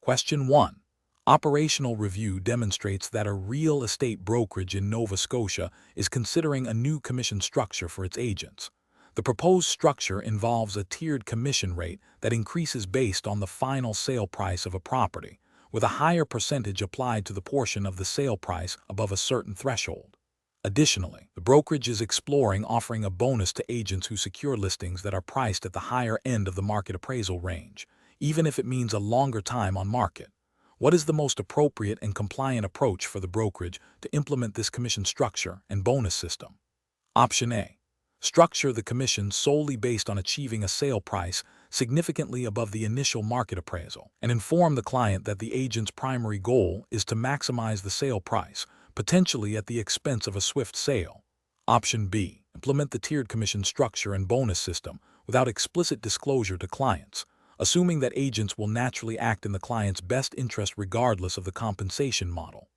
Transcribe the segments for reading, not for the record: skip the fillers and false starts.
Question 1. Operational review demonstrates that a real estate brokerage in Nova Scotia is considering a new commission structure for its agents. The proposed structure involves a tiered commission rate that increases based on the final sale price of a property, with a higher percentage applied to the portion of the sale price above a certain threshold. Additionally, the brokerage is exploring offering a bonus to agents who secure listings that are priced at the higher end of the market appraisal range, even if it means a longer time on market. What is the most appropriate and compliant approach for the brokerage to implement this commission structure and bonus system? Option A. Structure the commission solely based on achieving a sale price significantly above the initial market appraisal, and inform the client that the agent's primary goal is to maximize the sale price, potentially at the expense of a swift sale. Option B. Implement the tiered commission structure and bonus system without explicit disclosure to clients, assuming that agents will naturally act in the client's best interest regardless of the compensation model.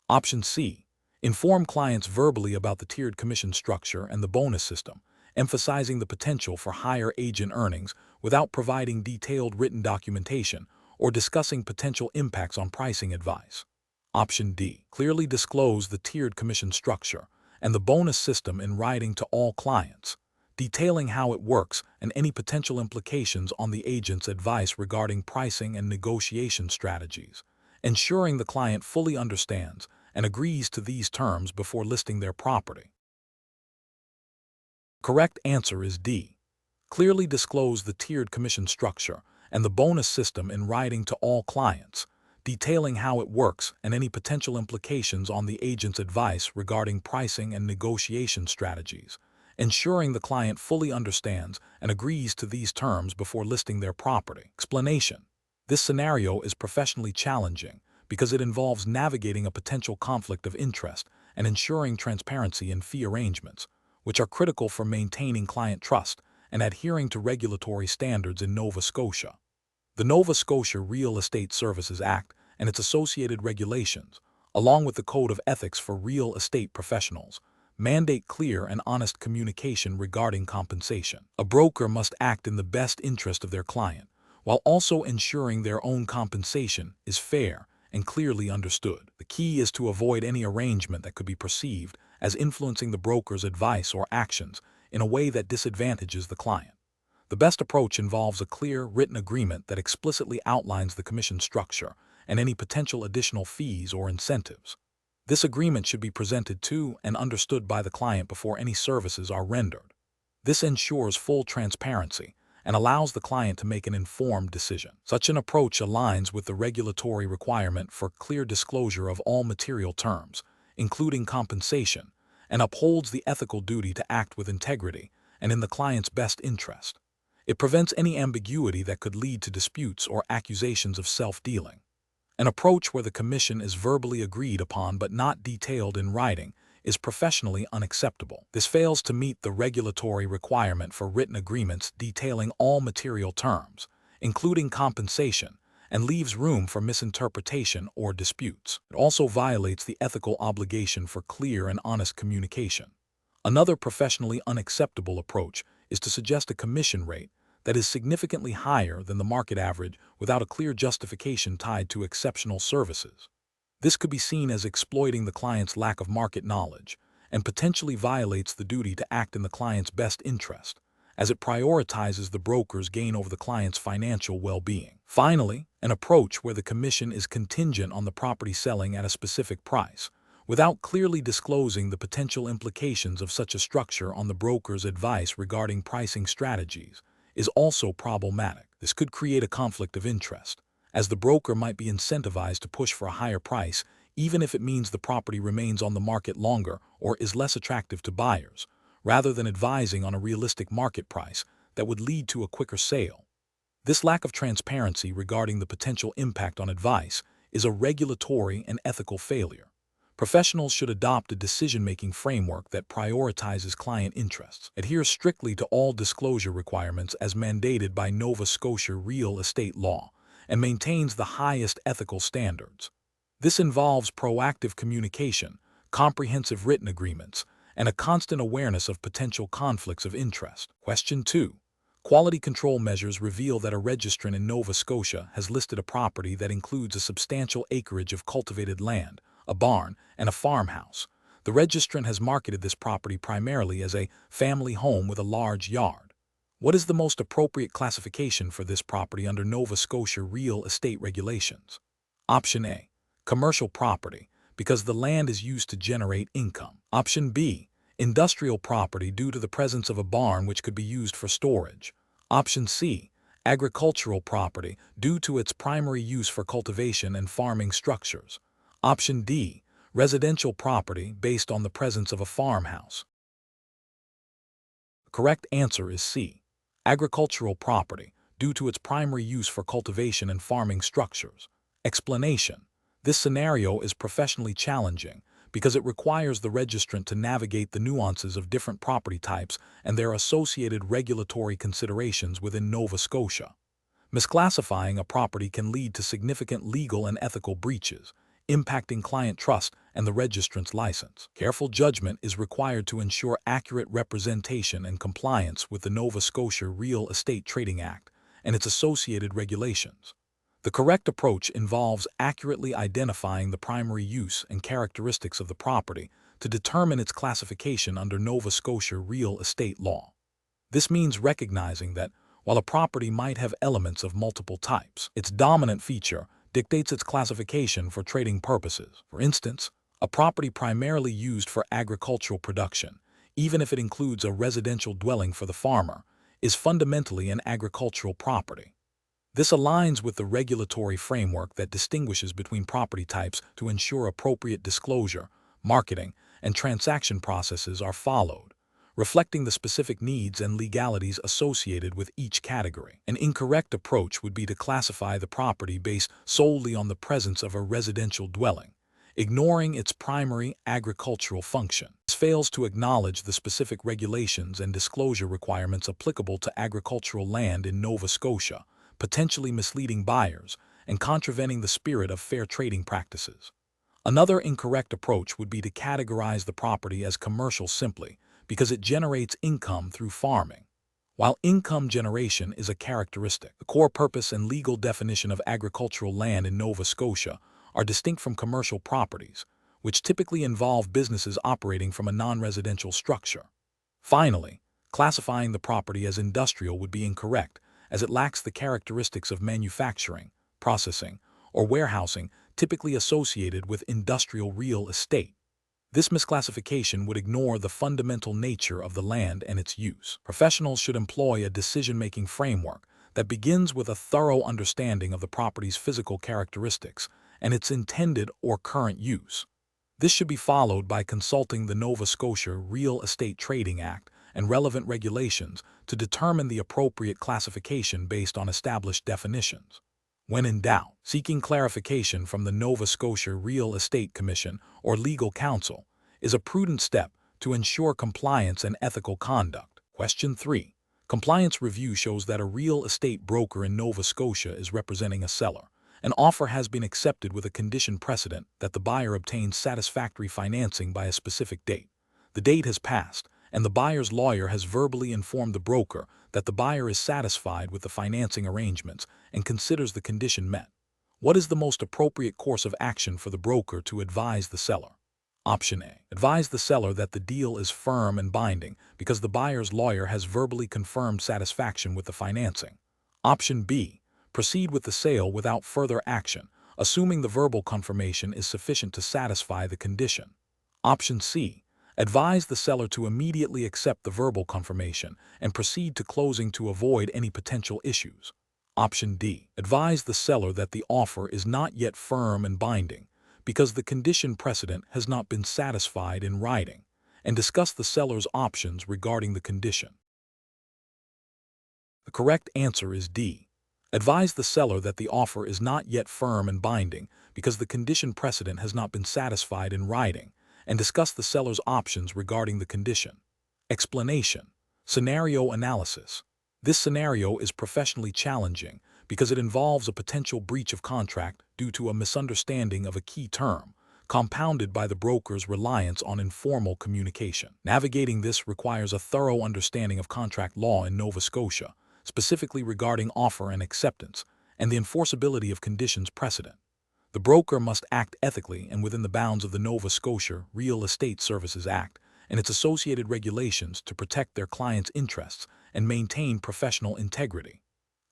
Option C. Inform clients verbally about the tiered commission structure and the bonus system, emphasizing the potential for higher agent earnings without providing detailed written documentation or discussing potential impacts on pricing advice. Option D. Clearly disclose the tiered commission structure and the bonus system in writing to all clients, detailing how it works and any potential implications on the agent's advice regarding pricing and negotiation strategies, ensuring the client fully understands and agrees to these terms before listing their property. Correct answer is D. Clearly disclose the tiered commission structure and the bonus system in writing to all clients, detailing how it works and any potential implications on the agent's advice regarding pricing and negotiation strategies, ensuring the client fully understands and agrees to these terms before listing their property. Explanation. This scenario is professionally challenging because it involves navigating a potential conflict of interest and ensuring transparency in fee arrangements, which are critical for maintaining client trust and adhering to regulatory standards in Nova Scotia. The Nova Scotia Real Estate Services Act and its associated regulations, along with the Code of Ethics for Real Estate Professionals, mandate clear and honest communication regarding compensation. A broker must act in the best interest of their client, while also ensuring their own compensation is fair and clearly understood. The key is to avoid any arrangement that could be perceived as influencing the broker's advice or actions in a way that disadvantages the client. The best approach involves a clear, written agreement that explicitly outlines the commission structure and any potential additional fees or incentives. This agreement should be presented to and understood by the client before any services are rendered. This ensures full transparency and allows the client to make an informed decision. Such an approach aligns with the regulatory requirement for clear disclosure of all material terms, including compensation, and upholds the ethical duty to act with integrity and in the client's best interest. It prevents any ambiguity that could lead to disputes or accusations of self-dealing. An approach where the commission is verbally agreed upon but not detailed in writing is professionally unacceptable. This fails to meet the regulatory requirement for written agreements detailing all material terms, including compensation, and leaves room for misinterpretation or disputes. It also violates the ethical obligation for clear and honest communication. Another professionally unacceptable approach is to suggest a commission rate that is significantly higher than the market average without a clear justification tied to exceptional services. This could be seen as exploiting the client's lack of market knowledge and potentially violates the duty to act in the client's best interest, as it prioritizes the broker's gain over the client's financial well-being. Finally, an approach where the commission is contingent on the property selling at a specific price, without clearly disclosing the potential implications of such a structure on the broker's advice regarding pricing strategies, is also problematic. This could create a conflict of interest, as the broker might be incentivized to push for a higher price even if it means the property remains on the market longer or is less attractive to buyers, rather than advising on a realistic market price that would lead to a quicker sale. This lack of transparency regarding the potential impact on advice is a regulatory and ethical failure. Professionals should adopt a decision-making framework that prioritizes client interests, adheres strictly to all disclosure requirements as mandated by Nova Scotia real estate law, and maintains the highest ethical standards. This involves proactive communication, comprehensive written agreements, and a constant awareness of potential conflicts of interest. Question 2. Quality control measures reveal that a registrant in Nova Scotia has listed a property that includes a substantial acreage of cultivated land, a barn, and a farmhouse. The registrant has marketed this property primarily as a family home with a large yard. What is the most appropriate classification for this property under Nova Scotia real estate regulations? Option A, commercial property, because the land is used to generate income. Option B, industrial property due to the presence of a barn which could be used for storage. Option C, agricultural property due to its primary use for cultivation and farming structures. Option D, residential property based on the presence of a farmhouse. The correct answer is C, agricultural property due to its primary use for cultivation and farming structures. Explanation: this scenario is professionally challenging because it requires the registrant to navigate the nuances of different property types and their associated regulatory considerations within Nova Scotia. Misclassifying a property can lead to significant legal and ethical breaches, impacting client trust and the registrant's license. Careful judgment is required to ensure accurate representation and compliance with the Nova Scotia Real Estate Trading Act and its associated regulations. The correct approach involves accurately identifying the primary use and characteristics of the property to determine its classification under Nova Scotia real estate law. This means recognizing that, while a property might have elements of multiple types, its dominant feature dictates its classification for trading purposes. For instance, a property primarily used for agricultural production, even if it includes a residential dwelling for the farmer, is fundamentally an agricultural property. This aligns with the regulatory framework that distinguishes between property types to ensure appropriate disclosure, marketing, and transaction processes are followed, reflecting the specific needs and legalities associated with each category. An incorrect approach would be to classify the property based solely on the presence of a residential dwelling, ignoring its primary agricultural function. This fails to acknowledge the specific regulations and disclosure requirements applicable to agricultural land in Nova Scotia, potentially misleading buyers and contravening the spirit of fair trading practices. Another incorrect approach would be to categorize the property as commercial simply because it generates income through farming. While income generation is a characteristic, the core purpose and legal definition of agricultural land in Nova Scotia are distinct from commercial properties, which typically involve businesses operating from a non-residential structure. Finally, classifying the property as industrial would be incorrect, as it lacks the characteristics of manufacturing, processing, or warehousing typically associated with industrial real estate. This misclassification would ignore the fundamental nature of the land and its use. Professionals should employ a decision-making framework that begins with a thorough understanding of the property's physical characteristics and its intended or current use. This should be followed by consulting the Nova Scotia Real Estate Trading Act and relevant regulations to determine the appropriate classification based on established definitions. When in doubt, seeking clarification from the Nova Scotia Real Estate Commission or legal counsel is a prudent step to ensure compliance and ethical conduct. Question 3. Compliance review shows that a real estate broker in Nova Scotia is representing a seller. An offer has been accepted with a condition precedent that the buyer obtains satisfactory financing by a specific date. The date has passed, and the buyer's lawyer has verbally informed the broker that the buyer is satisfied with the financing arrangements and considers the condition met. What is the most appropriate course of action for the broker to advise the seller? Option A. Advise the seller that the deal is firm and binding because the buyer's lawyer has verbally confirmed satisfaction with the financing. Option B. Proceed with the sale without further action, assuming the verbal confirmation is sufficient to satisfy the condition. Option C. Advise the seller to immediately accept the verbal confirmation and proceed to closing to avoid any potential issues. Option D. Advise the seller that the offer is not yet firm and binding because the condition precedent has not been satisfied in writing, and discuss the seller's options regarding the condition. The correct answer is D. Advise the seller that the offer is not yet firm and binding because the condition precedent has not been satisfied in writing, and discuss the seller's options regarding the condition. Explanation: scenario analysis. This scenario is professionally challenging because it involves a potential breach of contract due to a misunderstanding of a key term, compounded by the broker's reliance on informal communication. Navigating this requires a thorough understanding of contract law in Nova Scotia, specifically regarding offer and acceptance, and the enforceability of conditions precedent. The broker must act ethically and within the bounds of the Nova Scotia Real Estate Services Act and its associated regulations to protect their clients' interests and maintain professional integrity.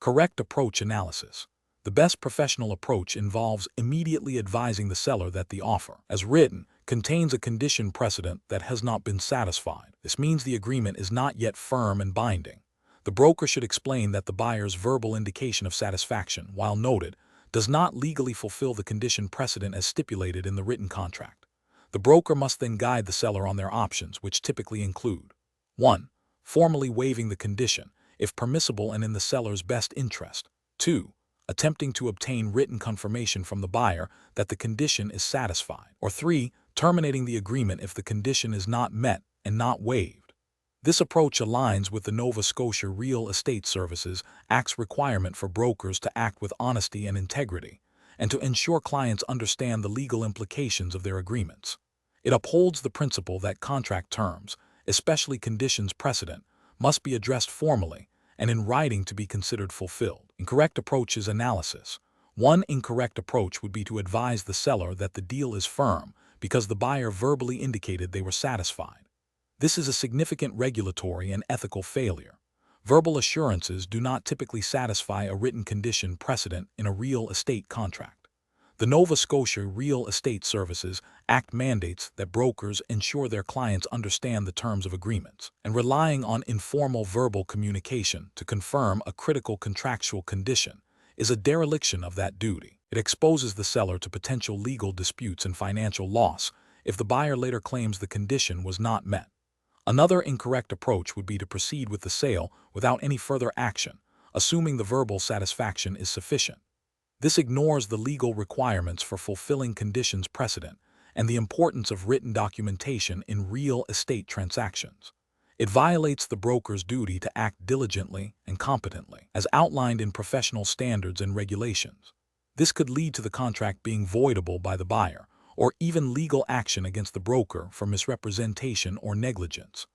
Correct approach analysis. The best professional approach involves immediately advising the seller that the offer, as written, contains a condition precedent that has not been satisfied. This means the agreement is not yet firm and binding. The broker should explain that the buyer's verbal indication of satisfaction, while noted, does not legally fulfill the condition precedent as stipulated in the written contract. The broker must then guide the seller on their options, which typically include 1. Formally waiving the condition, if permissible and in the seller's best interest. 2. Attempting to obtain written confirmation from the buyer that the condition is satisfied. Or 3. Terminating the agreement if the condition is not met and not waived. This approach aligns with the Nova Scotia Real Estate Services Act's requirement for brokers to act with honesty and integrity, and to ensure clients understand the legal implications of their agreements. It upholds the principle that contract terms, especially conditions precedent, must be addressed formally and in writing to be considered fulfilled. Incorrect approach is analysis. One incorrect approach would be to advise the seller that the deal is firm because the buyer verbally indicated they were satisfied. This is a significant regulatory and ethical failure. Verbal assurances do not typically satisfy a written condition precedent in a real estate contract. The Nova Scotia Real Estate Services Act mandates that brokers ensure their clients understand the terms of agreements, and relying on informal verbal communication to confirm a critical contractual condition is a dereliction of that duty. It exposes the seller to potential legal disputes and financial loss if the buyer later claims the condition was not met. Another incorrect approach would be to proceed with the sale without any further action, assuming the verbal satisfaction is sufficient. This ignores the legal requirements for fulfilling conditions precedent and the importance of written documentation in real estate transactions. It violates the broker's duty to act diligently and competently, as outlined in professional standards and regulations. This could lead to the contract being voidable by the buyer, or even legal action against the broker for misrepresentation or negligence.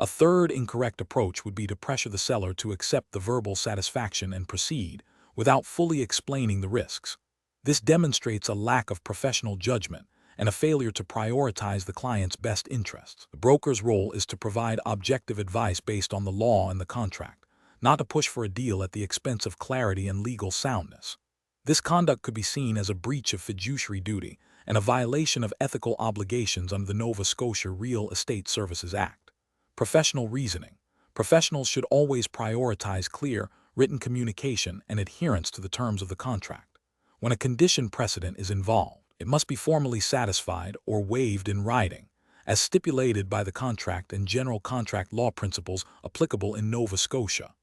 A third incorrect approach would be to pressure the seller to accept the verbal satisfaction and proceed without fully explaining the risks. This demonstrates a lack of professional judgment and a failure to prioritize the client's best interests. The broker's role is to provide objective advice based on the law and the contract, not to push for a deal at the expense of clarity and legal soundness. This conduct could be seen as a breach of fiduciary duty and a violation of ethical obligations under the Nova Scotia Real Estate Services Act. Professional reasoning. Professionals should always prioritize clear, written communication and adherence to the terms of the contract. When a condition precedent is involved, it must be formally satisfied or waived in writing, as stipulated by the contract and general contract law principles applicable in Nova Scotia.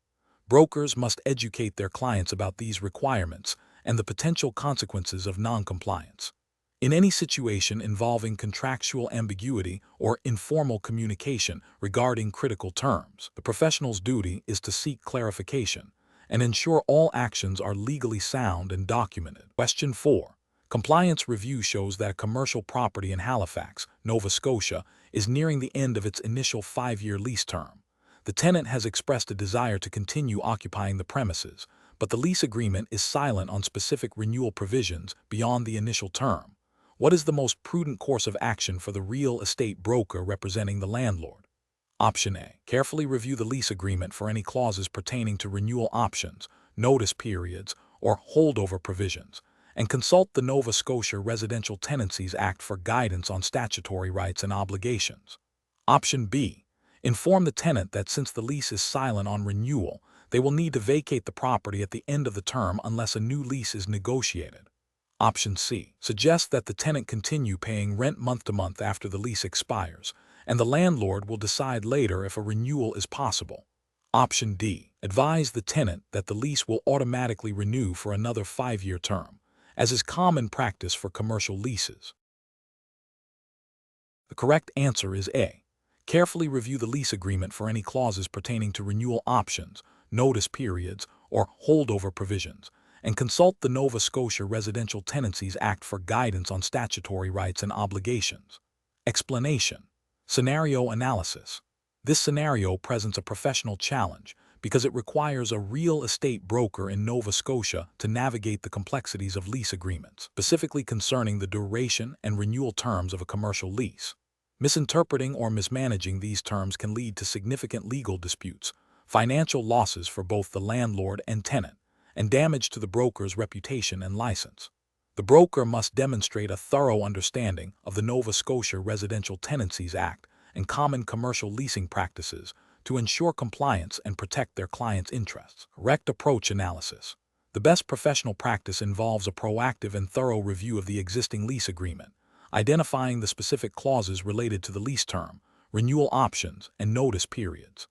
Brokers must educate their clients about these requirements and the potential consequences of non-compliance. In any situation involving contractual ambiguity or informal communication regarding critical terms, the professional's duty is to seek clarification and ensure all actions are legally sound and documented. Question 4. Compliance review shows that a commercial property in Halifax, Nova Scotia, is nearing the end of its initial 5-year lease term. The tenant has expressed a desire to continue occupying the premises, but the lease agreement is silent on specific renewal provisions beyond the initial term. What is the most prudent course of action for the real estate broker representing the landlord? Option A. Carefully review the lease agreement for any clauses pertaining to renewal options, notice periods, or holdover provisions, and consult the Nova Scotia Residential Tenancies Act for guidance on statutory rights and obligations. Option B. Inform the tenant that since the lease is silent on renewal, they will need to vacate the property at the end of the term unless a new lease is negotiated. Option C. Suggest that the tenant continue paying rent month to month after the lease expires, and the landlord will decide later if a renewal is possible. Option D. Advise the tenant that the lease will automatically renew for another 5-year term, as is common practice for commercial leases. The correct answer is A. Carefully review the lease agreement for any clauses pertaining to renewal options, notice periods, or holdover provisions, and consult the Nova Scotia Residential Tenancies Act for guidance on statutory rights and obligations. Explanation. Scenario analysis. This scenario presents a professional challenge because it requires a real estate broker in Nova Scotia to navigate the complexities of lease agreements, specifically concerning the duration and renewal terms of a commercial lease. Misinterpreting or mismanaging these terms can lead to significant legal disputes, financial losses for both the landlord and tenant, and damage to the broker's reputation and license. The broker must demonstrate a thorough understanding of the Nova Scotia Residential Tenancies Act and common commercial leasing practices to ensure compliance and protect their clients' interests. Correct approach analysis. The best professional practice involves a proactive and thorough review of the existing lease agreement, identifying the specific clauses related to the lease term, renewal options, and notice periods.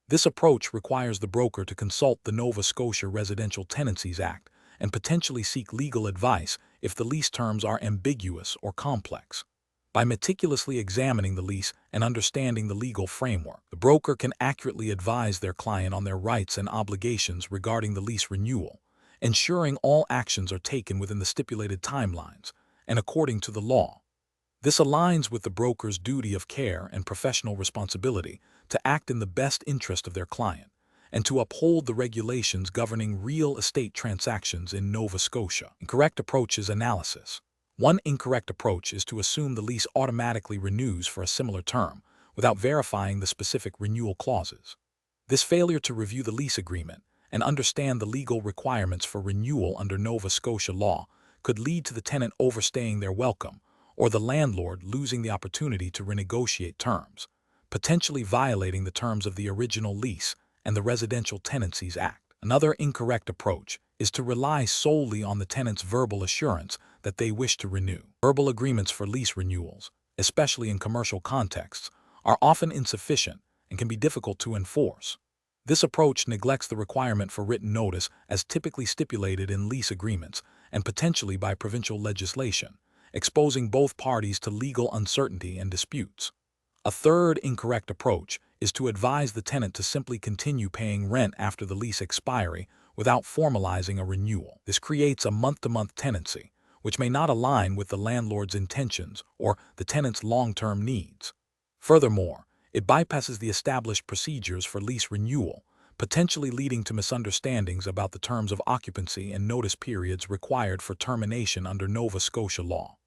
This approach requires the broker to consult the Nova Scotia Residential Tenancies Act and potentially seek legal advice if the lease terms are ambiguous or complex. By meticulously examining the lease and understanding the legal framework, the broker can accurately advise their client on their rights and obligations regarding the lease renewal, ensuring all actions are taken within the stipulated timelines and according to the law. This aligns with the broker's duty of care and professional responsibility to act in the best interest of their client and to uphold the regulations governing real estate transactions in Nova Scotia. Incorrect approach is analysis. One incorrect approach is to assume the lease automatically renews for a similar term without verifying the specific renewal clauses. This failure to review the lease agreement and understand the legal requirements for renewal under Nova Scotia law could lead to the tenant overstaying their welcome or the landlord losing the opportunity to renegotiate terms, potentially violating the terms of the original lease and the Residential Tenancies Act. Another incorrect approach is to rely solely on the tenant's verbal assurance that they wish to renew. Verbal agreements for lease renewals, especially in commercial contexts, are often insufficient and can be difficult to enforce. This approach neglects the requirement for written notice as typically stipulated in lease agreements and potentially by provincial legislation, exposing both parties to legal uncertainty and disputes. A third incorrect approach is to advise the tenant to simply continue paying rent after the lease expiry without formalizing a renewal. This creates a month-to-month tenancy, which may not align with the landlord's intentions or the tenant's long-term needs. Furthermore, it bypasses the established procedures for lease renewal, potentially leading to misunderstandings about the terms of occupancy and notice periods required for termination under Nova Scotia law.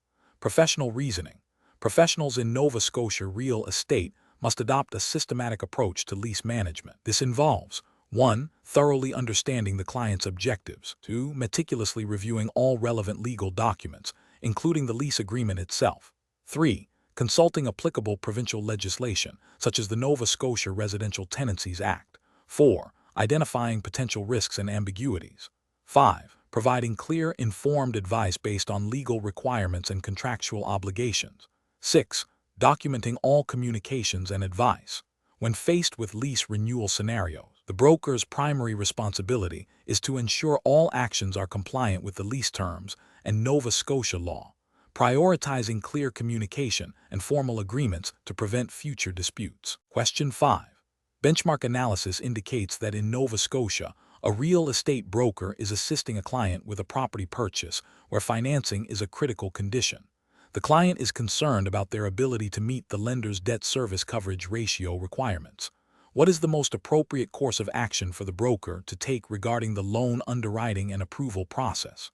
Professional reasoning. Professionals in Nova Scotia real estate must adopt a systematic approach to lease management. This involves 1. Thoroughly understanding the client's objectives. 2. Meticulously reviewing all relevant legal documents, including the lease agreement itself. 3. Consulting applicable provincial legislation, such as the Nova Scotia Residential Tenancies Act. 4. Identifying potential risks and ambiguities. 5. Providing clear, informed advice based on legal requirements and contractual obligations. 6. Documenting all communications and advice. When faced with lease renewal scenarios, the broker's primary responsibility is to ensure all actions are compliant with the lease terms and Nova Scotia law, prioritizing clear communication and formal agreements to prevent future disputes. Question 5. Benchmark analysis indicates that in Nova Scotia, a real estate broker is assisting a client with a property purchase where financing is a critical condition. The client is concerned about their ability to meet the lender's debt service coverage ratio requirements. What is the most appropriate course of action for the broker to take regarding the loan underwriting and approval process?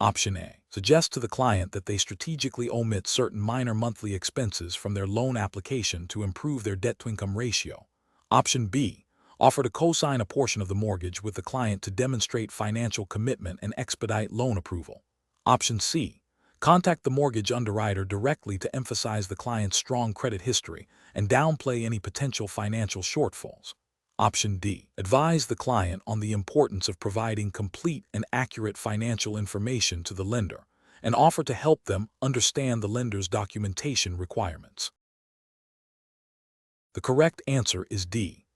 Option A. Suggest to the client that they strategically omit certain minor monthly expenses from their loan application to improve their debt-to-income ratio. Option B. Offer to co-sign a portion of the mortgage with the client to demonstrate financial commitment and expedite loan approval. Option C. Contact the mortgage underwriter directly to emphasize the client's strong credit history and downplay any potential financial shortfalls. Option D. Advise the client on the importance of providing complete and accurate financial information to the lender and offer to help them understand the lender's documentation requirements. The correct answer is D.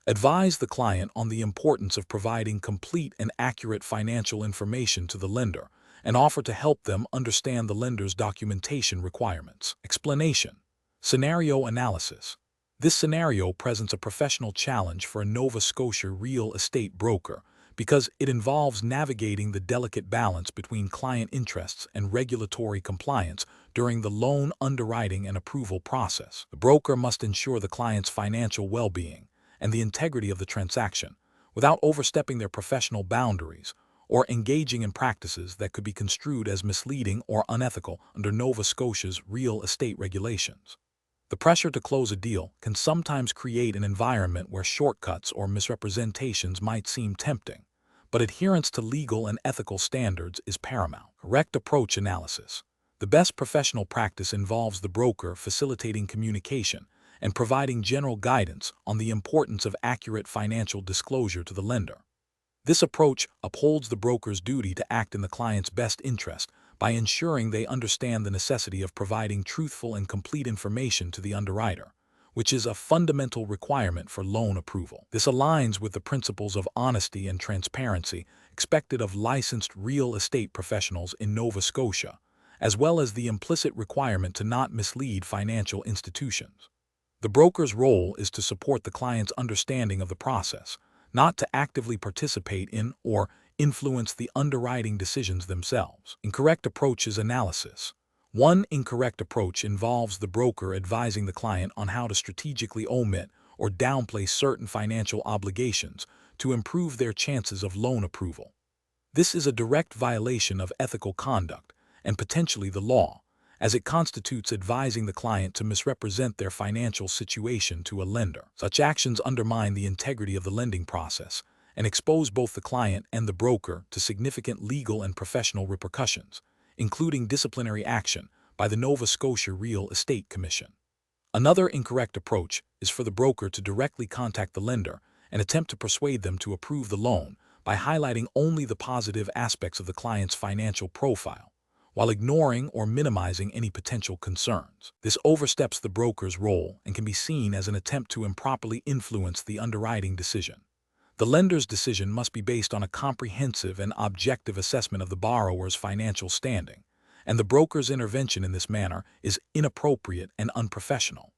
Advise the client on the importance of providing complete and accurate financial information to the lender and offer to help them understand the lender's documentation requirements. Explanation. Scenario analysis. This scenario presents a professional challenge for a Nova Scotia real estate broker because it involves navigating the delicate balance between client interests and regulatory compliance during the loan underwriting and approval process. The broker must ensure the client's financial well-being and the integrity of the transaction, without overstepping their professional boundaries or engaging in practices that could be construed as misleading or unethical under Nova Scotia's real estate regulations. The pressure to close a deal can sometimes create an environment where shortcuts or misrepresentations might seem tempting, but adherence to legal and ethical standards is paramount. Correct approach analysis. The best professional practice involves the broker facilitating communication and providing general guidance on the importance of accurate financial disclosure to the lender. This approach upholds the broker's duty to act in the client's best interest by ensuring they understand the necessity of providing truthful and complete information to the underwriter, which is a fundamental requirement for loan approval. This aligns with the principles of honesty and transparency expected of licensed real estate professionals in Nova Scotia, as well as the implicit requirement to not mislead financial institutions. The broker's role is to support the client's understanding of the process, not to actively participate in or influence the underwriting decisions themselves. Incorrect approaches analysis. One incorrect approach involves the broker advising the client on how to strategically omit or downplay certain financial obligations to improve their chances of loan approval. This is a direct violation of ethical conduct and potentially the law, as it constitutes advising the client to misrepresent their financial situation to a lender. Such actions undermine the integrity of the lending process and expose both the client and the broker to significant legal and professional repercussions, including disciplinary action by the Nova Scotia Real Estate Commission. Another incorrect approach is for the broker to directly contact the lender and attempt to persuade them to approve the loan by highlighting only the positive aspects of the client's financial profile, while ignoring or minimizing any potential concerns. This oversteps the broker's role and can be seen as an attempt to improperly influence the underwriting decision. The lender's decision must be based on a comprehensive and objective assessment of the borrower's financial standing, and the broker's intervention in this manner is inappropriate and unprofessional.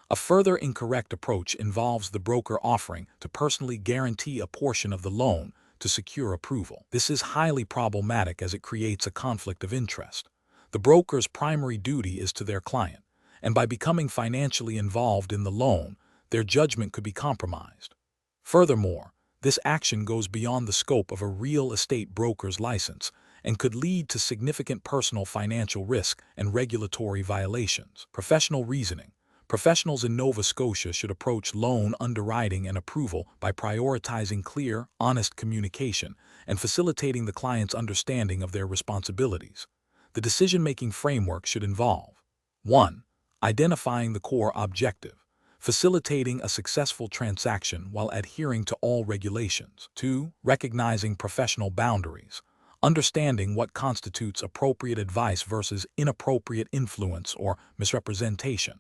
A further incorrect approach involves the broker offering to personally guarantee a portion of the loan to secure approval. This is highly problematic as it creates a conflict of interest. The broker's primary duty is to their client, and by becoming financially involved in the loan, their judgment could be compromised. Furthermore, this action goes beyond the scope of a real estate broker's license and could lead to significant personal financial risk and regulatory violations. Professional reasoning. Professionals in Nova Scotia should approach loan underwriting and approval by prioritizing clear, honest communication and facilitating the client's understanding of their responsibilities. The decision-making framework should involve 1. Identifying the core objective, facilitating a successful transaction while adhering to all regulations. 2. Recognizing professional boundaries, understanding what constitutes appropriate advice versus inappropriate influence or misrepresentation.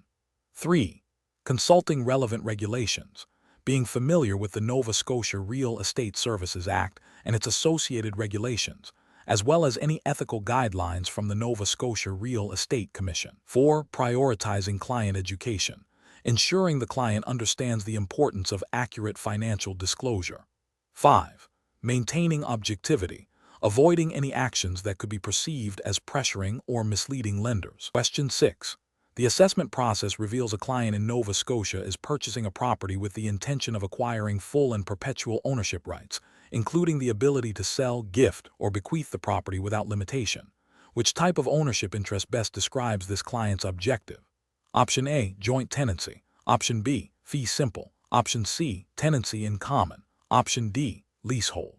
3. Consulting relevant regulations, being familiar with the Nova Scotia Real Estate Services Act and its associated regulations, as well as any ethical guidelines from the Nova Scotia Real Estate Commission. 4. Prioritizing client education, ensuring the client understands the importance of accurate financial disclosure. 5. Maintaining objectivity, avoiding any actions that could be perceived as pressuring or misleading lenders. Question 6. The assessment process reveals a client in Nova Scotia is purchasing a property with the intention of acquiring full and perpetual ownership rights, including the ability to sell, gift, or bequeath the property without limitation. Which type of ownership interest best describes this client's objective? Option A, joint tenancy. Option B, fee simple. Option C, tenancy in common. Option D, leasehold.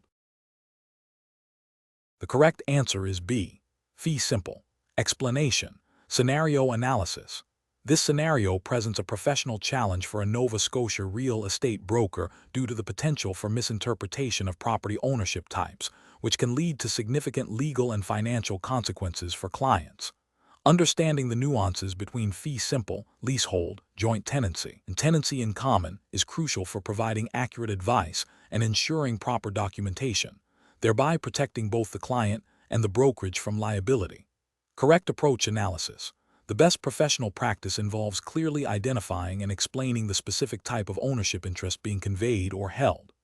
The correct answer is B, fee simple. Explanation. Scenario analysis. This scenario presents a professional challenge for a Nova Scotia real estate broker due to the potential for misinterpretation of property ownership types, which can lead to significant legal and financial consequences for clients. Understanding the nuances between fee simple, leasehold, joint tenancy, and tenancy in common is crucial for providing accurate advice and ensuring proper documentation, thereby protecting both the client and the brokerage from liability. Correct approach analysis. The best professional practice involves clearly identifying and explaining the specific type of ownership interest being conveyed or held.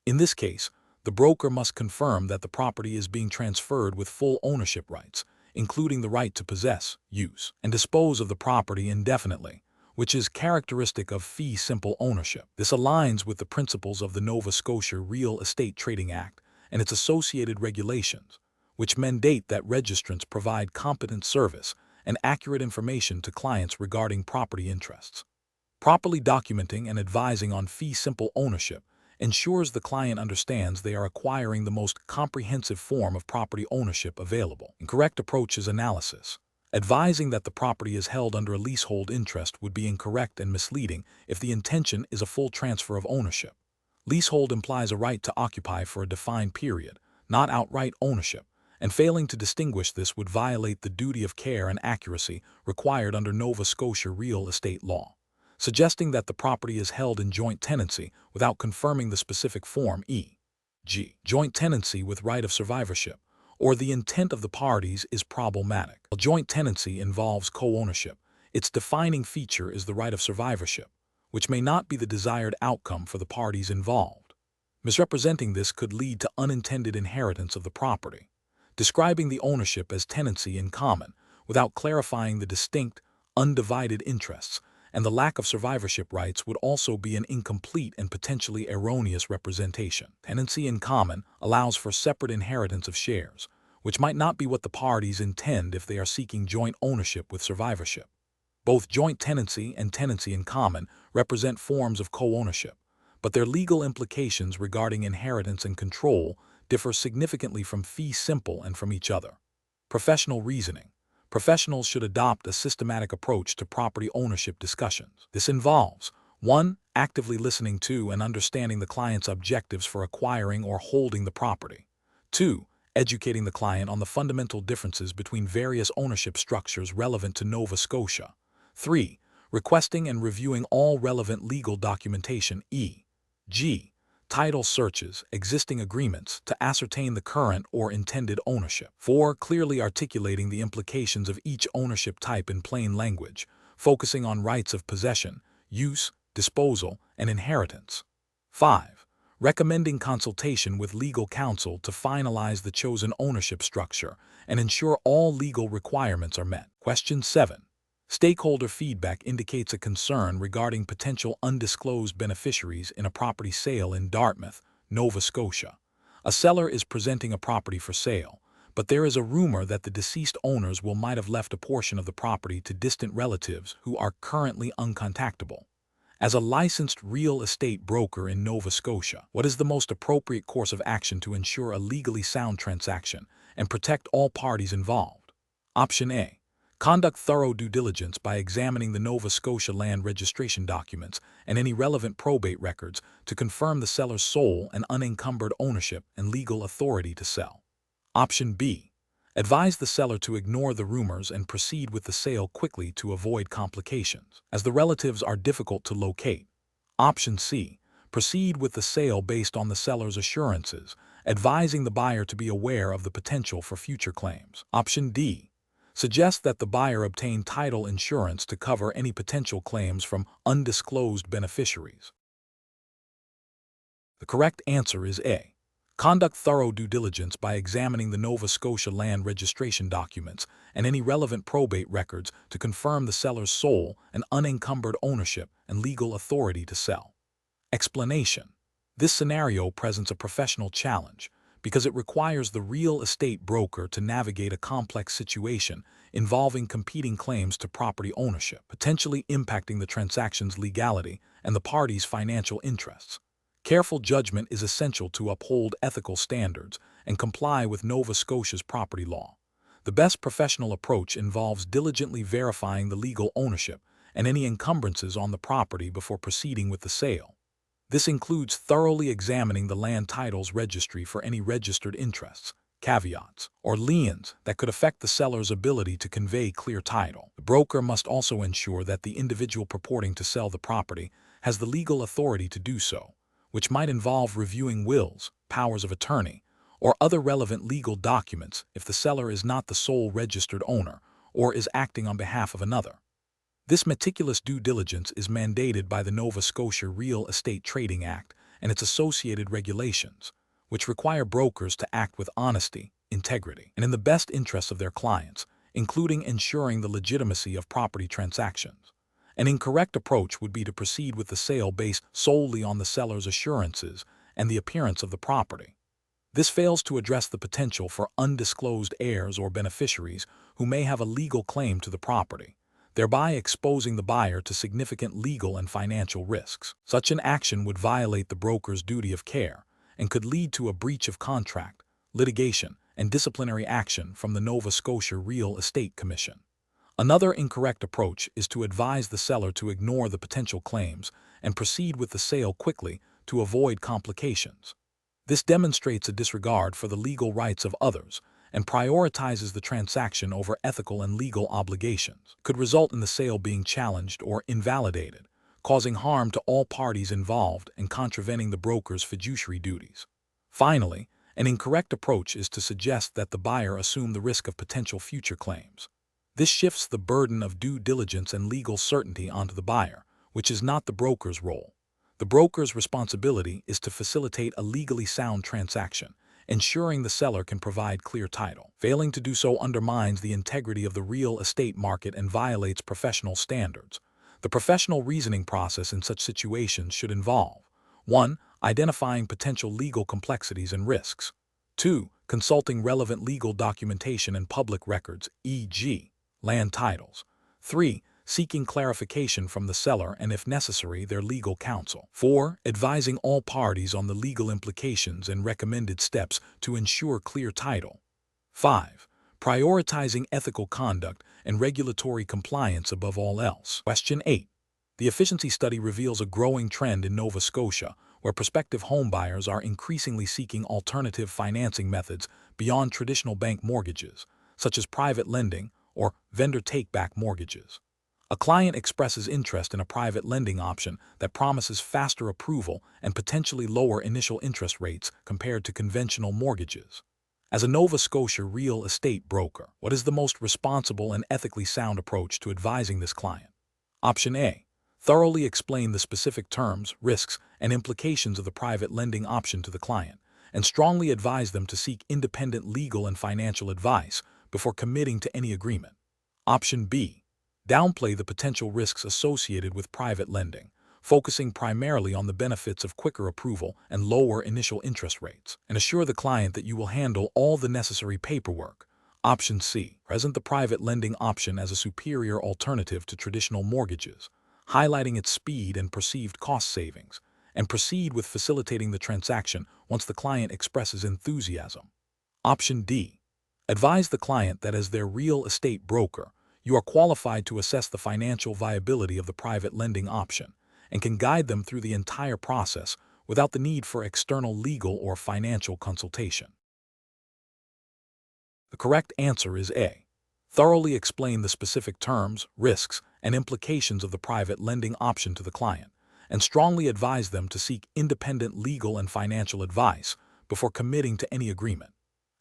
In this case, the broker must confirm that the property is being transferred with full ownership rights, including the right to possess, use, and dispose of the property indefinitely, which is characteristic of fee simple ownership. This aligns with the principles of the Nova Scotia Real Estate Trading Act and its associated regulations, which mandate that registrants provide competent service and accurate information to clients regarding property interests. Properly documenting and advising on fee simple ownership ensures the client understands they are acquiring the most comprehensive form of property ownership available. Incorrect approach is analysis. Advising that the property is held under a leasehold interest would be incorrect and misleading if the intention is a full transfer of ownership. Leasehold implies a right to occupy for a defined period, not outright ownership, and failing to distinguish this would violate the duty of care and accuracy required under Nova Scotia real estate law. Suggesting that the property is held in joint tenancy without confirming the specific form, e.g., joint tenancy with right of survivorship, or the intent of the parties is problematic. While joint tenancy involves co-ownership, its defining feature is the right of survivorship, which may not be the desired outcome for the parties involved. Misrepresenting this could lead to unintended inheritance of the property. Describing the ownership as tenancy in common, without clarifying the distinct, undivided interests, and the lack of survivorship rights would also be an incomplete and potentially erroneous representation. Tenancy in common allows for separate inheritance of shares, which might not be what the parties intend if they are seeking joint ownership with survivorship. Both joint tenancy and tenancy in common represent forms of co-ownership, but their legal implications regarding inheritance and control differ significantly from fee simple and from each other. Professional reasoning. Professionals should adopt a systematic approach to property ownership discussions. This involves 1. Actively listening to and understanding the client's objectives for acquiring or holding the property. 2. Educating the client on the fundamental differences between various ownership structures relevant to Nova Scotia. 3. Requesting and reviewing all relevant legal documentation, e.g., title searches, existing agreements, to ascertain the current or intended ownership. 4. Clearly articulating the implications of each ownership type in plain language, focusing on rights of possession, use, disposal, and inheritance. 5. Recommending consultation with legal counsel to finalize the chosen ownership structure and ensure all legal requirements are met. Question 7. Stakeholder feedback indicates a concern regarding potential undisclosed beneficiaries in a property sale in Dartmouth, Nova Scotia. A seller is presenting a property for sale, but there is a rumor that the deceased owners might have left a portion of the property to distant relatives who are currently uncontactable. As a licensed real estate broker in Nova Scotia, what is the most appropriate course of action to ensure a legally sound transaction and protect all parties involved? Option A. Conduct thorough due diligence by examining the Nova Scotia land registration documents and any relevant probate records to confirm the seller's sole and unencumbered ownership and legal authority to sell. Option B. Advise the seller to ignore the rumors and proceed with the sale quickly to avoid complications, as the relatives are difficult to locate. Option C. Proceed with the sale based on the seller's assurances, advising the buyer to be aware of the potential for future claims. Option D. Suggest that the buyer obtain title insurance to cover any potential claims from undisclosed beneficiaries. The correct answer is A. Conduct thorough due diligence by examining the Nova Scotia land registration documents and any relevant probate records to confirm the seller's sole and unencumbered ownership and legal authority to sell. Explanation. This scenario presents a professional challenge because it requires the real estate broker to navigate a complex situation involving competing claims to property ownership, potentially impacting the transaction's legality and the parties' financial interests. Careful judgment is essential to uphold ethical standards and comply with Nova Scotia's property law. The best professional approach involves diligently verifying the legal ownership and any encumbrances on the property before proceeding with the sale. This includes thoroughly examining the land titles registry for any registered interests, caveats, or liens that could affect the seller's ability to convey clear title. The broker must also ensure that the individual purporting to sell the property has the legal authority to do so, which might involve reviewing wills, powers of attorney, or other relevant legal documents if the seller is not the sole registered owner or is acting on behalf of another. This meticulous due diligence is mandated by the Nova Scotia Real Estate Trading Act and its associated regulations, which require brokers to act with honesty, integrity, and in the best interests of their clients, including ensuring the legitimacy of property transactions. An incorrect approach would be to proceed with the sale based solely on the seller's assurances and the appearance of the property. This fails to address the potential for undisclosed heirs or beneficiaries who may have a legal claim to the property, thereby exposing the buyer to significant legal and financial risks. Such an action would violate the broker's duty of care and could lead to a breach of contract, litigation, and disciplinary action from the Nova Scotia Real Estate Commission. Another incorrect approach is to advise the seller to ignore the potential claims and proceed with the sale quickly to avoid complications. This demonstrates a disregard for the legal rights of others and prioritizes the transaction over ethical and legal obligations. It could result in the sale being challenged or invalidated, causing harm to all parties involved and contravening the broker's fiduciary duties. Finally, an incorrect approach is to suggest that the buyer assume the risk of potential future claims. This shifts the burden of due diligence and legal certainty onto the buyer, which is not the broker's role. The broker's responsibility is to facilitate a legally sound transaction, ensuring the seller can provide clear title. Failing to do so undermines the integrity of the real estate market and violates professional standards. The professional reasoning process in such situations should involve 1. Identifying potential legal complexities and risks. 2. Consulting relevant legal documentation and public records, e.g., land titles. 3. Seeking clarification from the seller and, if necessary, their legal counsel. 4. Advising all parties on the legal implications and recommended steps to ensure clear title. 5. Prioritizing ethical conduct and regulatory compliance above all else. Question 8. The efficiency study reveals a growing trend in Nova Scotia where prospective homebuyers are increasingly seeking alternative financing methods beyond traditional bank mortgages, such as private lending or vendor take-back mortgages. A client expresses interest in a private lending option that promises faster approval and potentially lower initial interest rates compared to conventional mortgages. As a Nova Scotia real estate broker, what is the most responsible and ethically sound approach to advising this client? Option A. Thoroughly explain the specific terms, risks, and implications of the private lending option to the client, and strongly advise them to seek independent legal and financial advice before committing to any agreement. Option B. Downplay the potential risks associated with private lending, focusing primarily on the benefits of quicker approval and lower initial interest rates, and assure the client that you will handle all the necessary paperwork. Option C. Present the private lending option as a superior alternative to traditional mortgages, highlighting its speed and perceived cost savings, and proceed with facilitating the transaction once the client expresses enthusiasm. Option D. Advise the client that as their real estate broker, you are qualified to assess the financial viability of the private lending option and can guide them through the entire process without the need for external legal or financial consultation. The correct answer is A. Thoroughly explain the specific terms, risks, and implications of the private lending option to the client, and strongly advise them to seek independent legal and financial advice before committing to any agreement.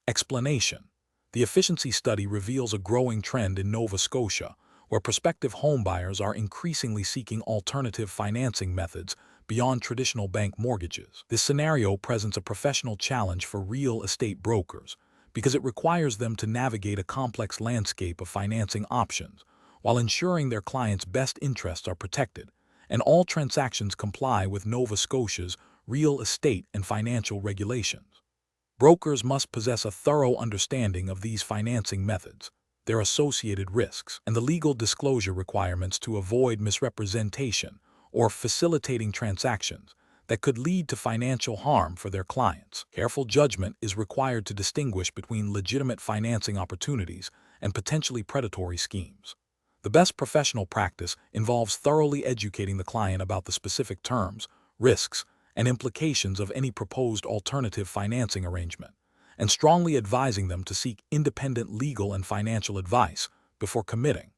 Explanation. The efficiency study reveals a growing trend in Nova Scotia where prospective homebuyers are increasingly seeking alternative financing methods beyond traditional bank mortgages. This scenario presents a professional challenge for real estate brokers because it requires them to navigate a complex landscape of financing options while ensuring their clients' best interests are protected and all transactions comply with Nova Scotia's real estate and financial regulations. Brokers must possess a thorough understanding of these financing methods, their associated risks, and the legal disclosure requirements to avoid misrepresentation or facilitating transactions that could lead to financial harm for their clients. Careful judgment is required to distinguish between legitimate financing opportunities and potentially predatory schemes. The best professional practice involves thoroughly educating the client about the specific terms, risks, and implications of any proposed alternative financing arrangement, and strongly advising them to seek independent legal and financial advice before committing.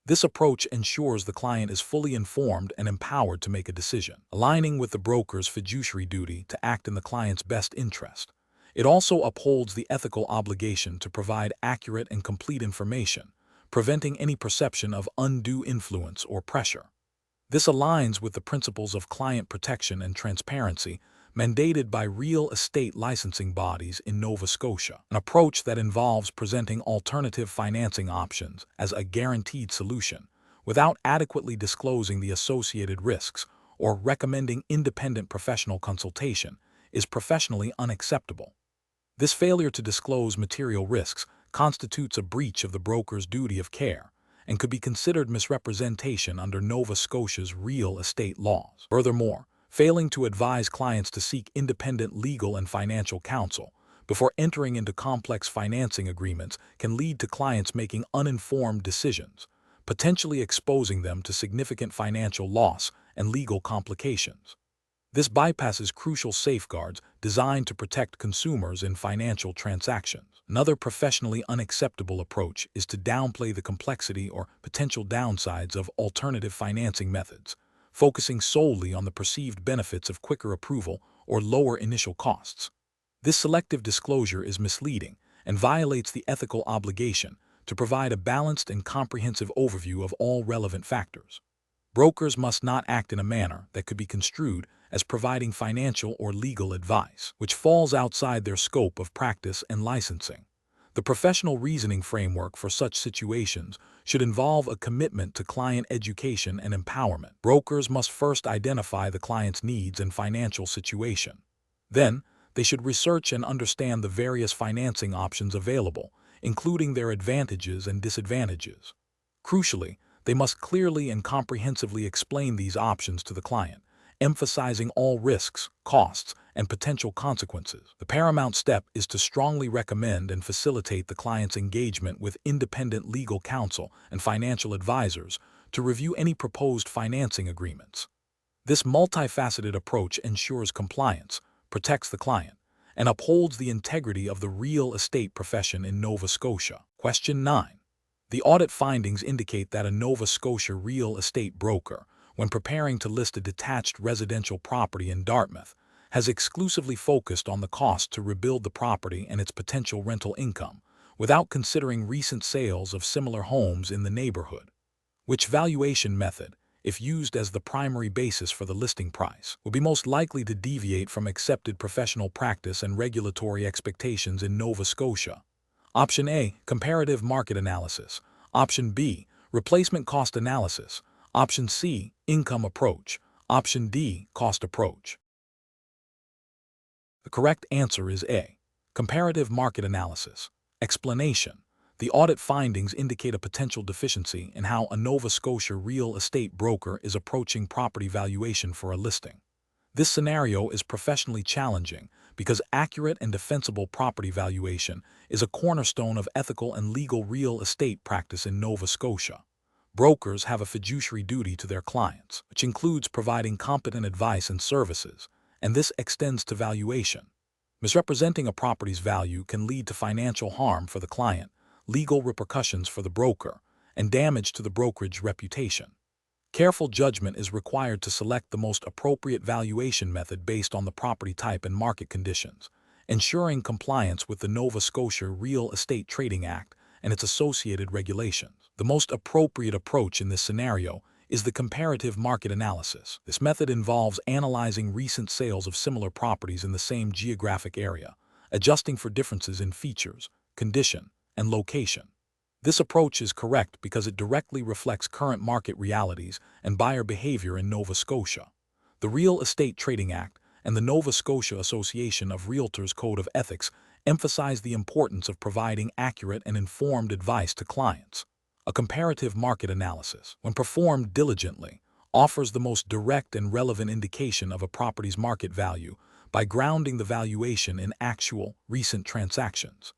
This approach ensures the client is fully informed and empowered to make a decision, aligning with the broker's fiduciary duty to act in the client's best interest. It also upholds the ethical obligation to provide accurate and complete information, preventing any perception of undue influence or pressure. This aligns with the principles of client protection and transparency mandated by real estate licensing bodies in Nova Scotia, an approach that involves presenting alternative financing options as a guaranteed solution, without adequately disclosing the associated risks or recommending independent professional consultation is professionally unacceptable. This failure to disclose material risks constitutes a breach of the broker's duty of care and could be considered misrepresentation under Nova Scotia's real estate laws. Furthermore, failing to advise clients to seek independent legal and financial counsel before entering into complex financing agreements can lead to clients making uninformed decisions, potentially exposing them to significant financial loss and legal complications. This bypasses crucial safeguards designed to protect consumers in financial transactions. Another professionally unacceptable approach is to downplay the complexity or potential downsides of alternative financing methods, focusing solely on the perceived benefits of quicker approval or lower initial costs. This selective disclosure is misleading and violates the ethical obligation to provide a balanced and comprehensive overview of all relevant factors. Brokers must not act in a manner that could be construed as providing financial or legal advice, which falls outside their scope of practice and licensing. The professional reasoning framework for such situations should involve a commitment to client education and empowerment. Brokers must first identify the client's needs and financial situation. Then, they should research and understand the various financing options available, including their advantages and disadvantages. Crucially, they must clearly and comprehensively explain these options to the client, emphasizing all risks, costs, and potential consequences. The paramount step is to strongly recommend and facilitate the client's engagement with independent legal counsel and financial advisors to review any proposed financing agreements. This multifaceted approach ensures compliance, protects the client, and upholds the integrity of the real estate profession in Nova Scotia. Question 9. The audit findings indicate that a Nova Scotia real estate broker, when preparing to list a detached residential property in Dartmouth, has exclusively focused on the cost to rebuild the property and its potential rental income, without considering recent sales of similar homes in the neighborhood. Which valuation method, if used as the primary basis for the listing price, will be most likely to deviate from accepted professional practice and regulatory expectations in Nova Scotia? Option A, comparative market analysis. Option B, replacement cost analysis. Option C, income approach. Option D, cost approach. The correct answer is A, comparative market analysis. Explanation. The audit findings indicate a potential deficiency in how a Nova Scotia real estate broker is approaching property valuation for a listing. This scenario is professionally challenging because accurate and defensible property valuation is a cornerstone of ethical and legal real estate practice in Nova Scotia. Brokers have a fiduciary duty to their clients, which includes providing competent advice and services, and this extends to valuation. Misrepresenting a property's value can lead to financial harm for the client, legal repercussions for the broker, and damage to the brokerage reputation. Careful judgment is required to select the most appropriate valuation method based on the property type and market conditions, ensuring compliance with the Nova Scotia Real Estate Trading Act and its associated regulations. The most appropriate approach in this scenario is the comparative market analysis. This method involves analyzing recent sales of similar properties in the same geographic area, adjusting for differences in features, condition, and location. This approach is correct because it directly reflects current market realities and buyer behavior in Nova Scotia. The Real Estate Trading Act and the Nova Scotia Association of Realtors Code of Ethics emphasize the importance of providing accurate and informed advice to clients. A comparative market analysis, when performed diligently, offers the most direct and relevant indication of a property's market value by grounding the valuation in actual, recent transactions.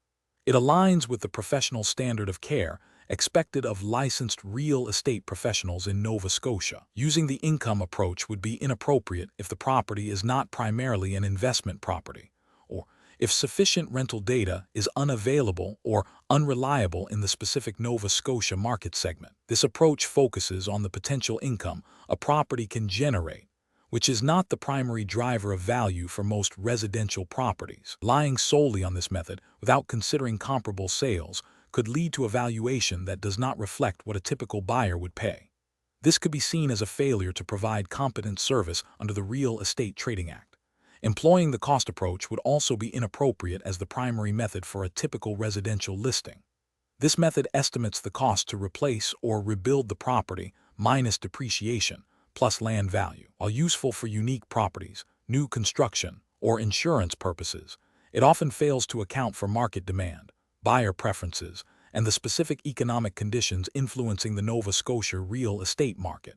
It aligns with the professional standard of care expected of licensed real estate professionals in Nova Scotia. Using the income approach would be inappropriate if the property is not primarily an investment property, or if sufficient rental data is unavailable or unreliable in the specific Nova Scotia market segment. This approach focuses on the potential income a property can generate, which is not the primary driver of value for most residential properties. Relying solely on this method without considering comparable sales could lead to a valuation that does not reflect what a typical buyer would pay. This could be seen as a failure to provide competent service under the Real Estate Trading Act. Employing the cost approach would also be inappropriate as the primary method for a typical residential listing. This method estimates the cost to replace or rebuild the property minus depreciation plus land value. While useful for unique properties, new construction, or insurance purposes, it often fails to account for market demand, buyer preferences, and the specific economic conditions influencing the Nova Scotia real estate market.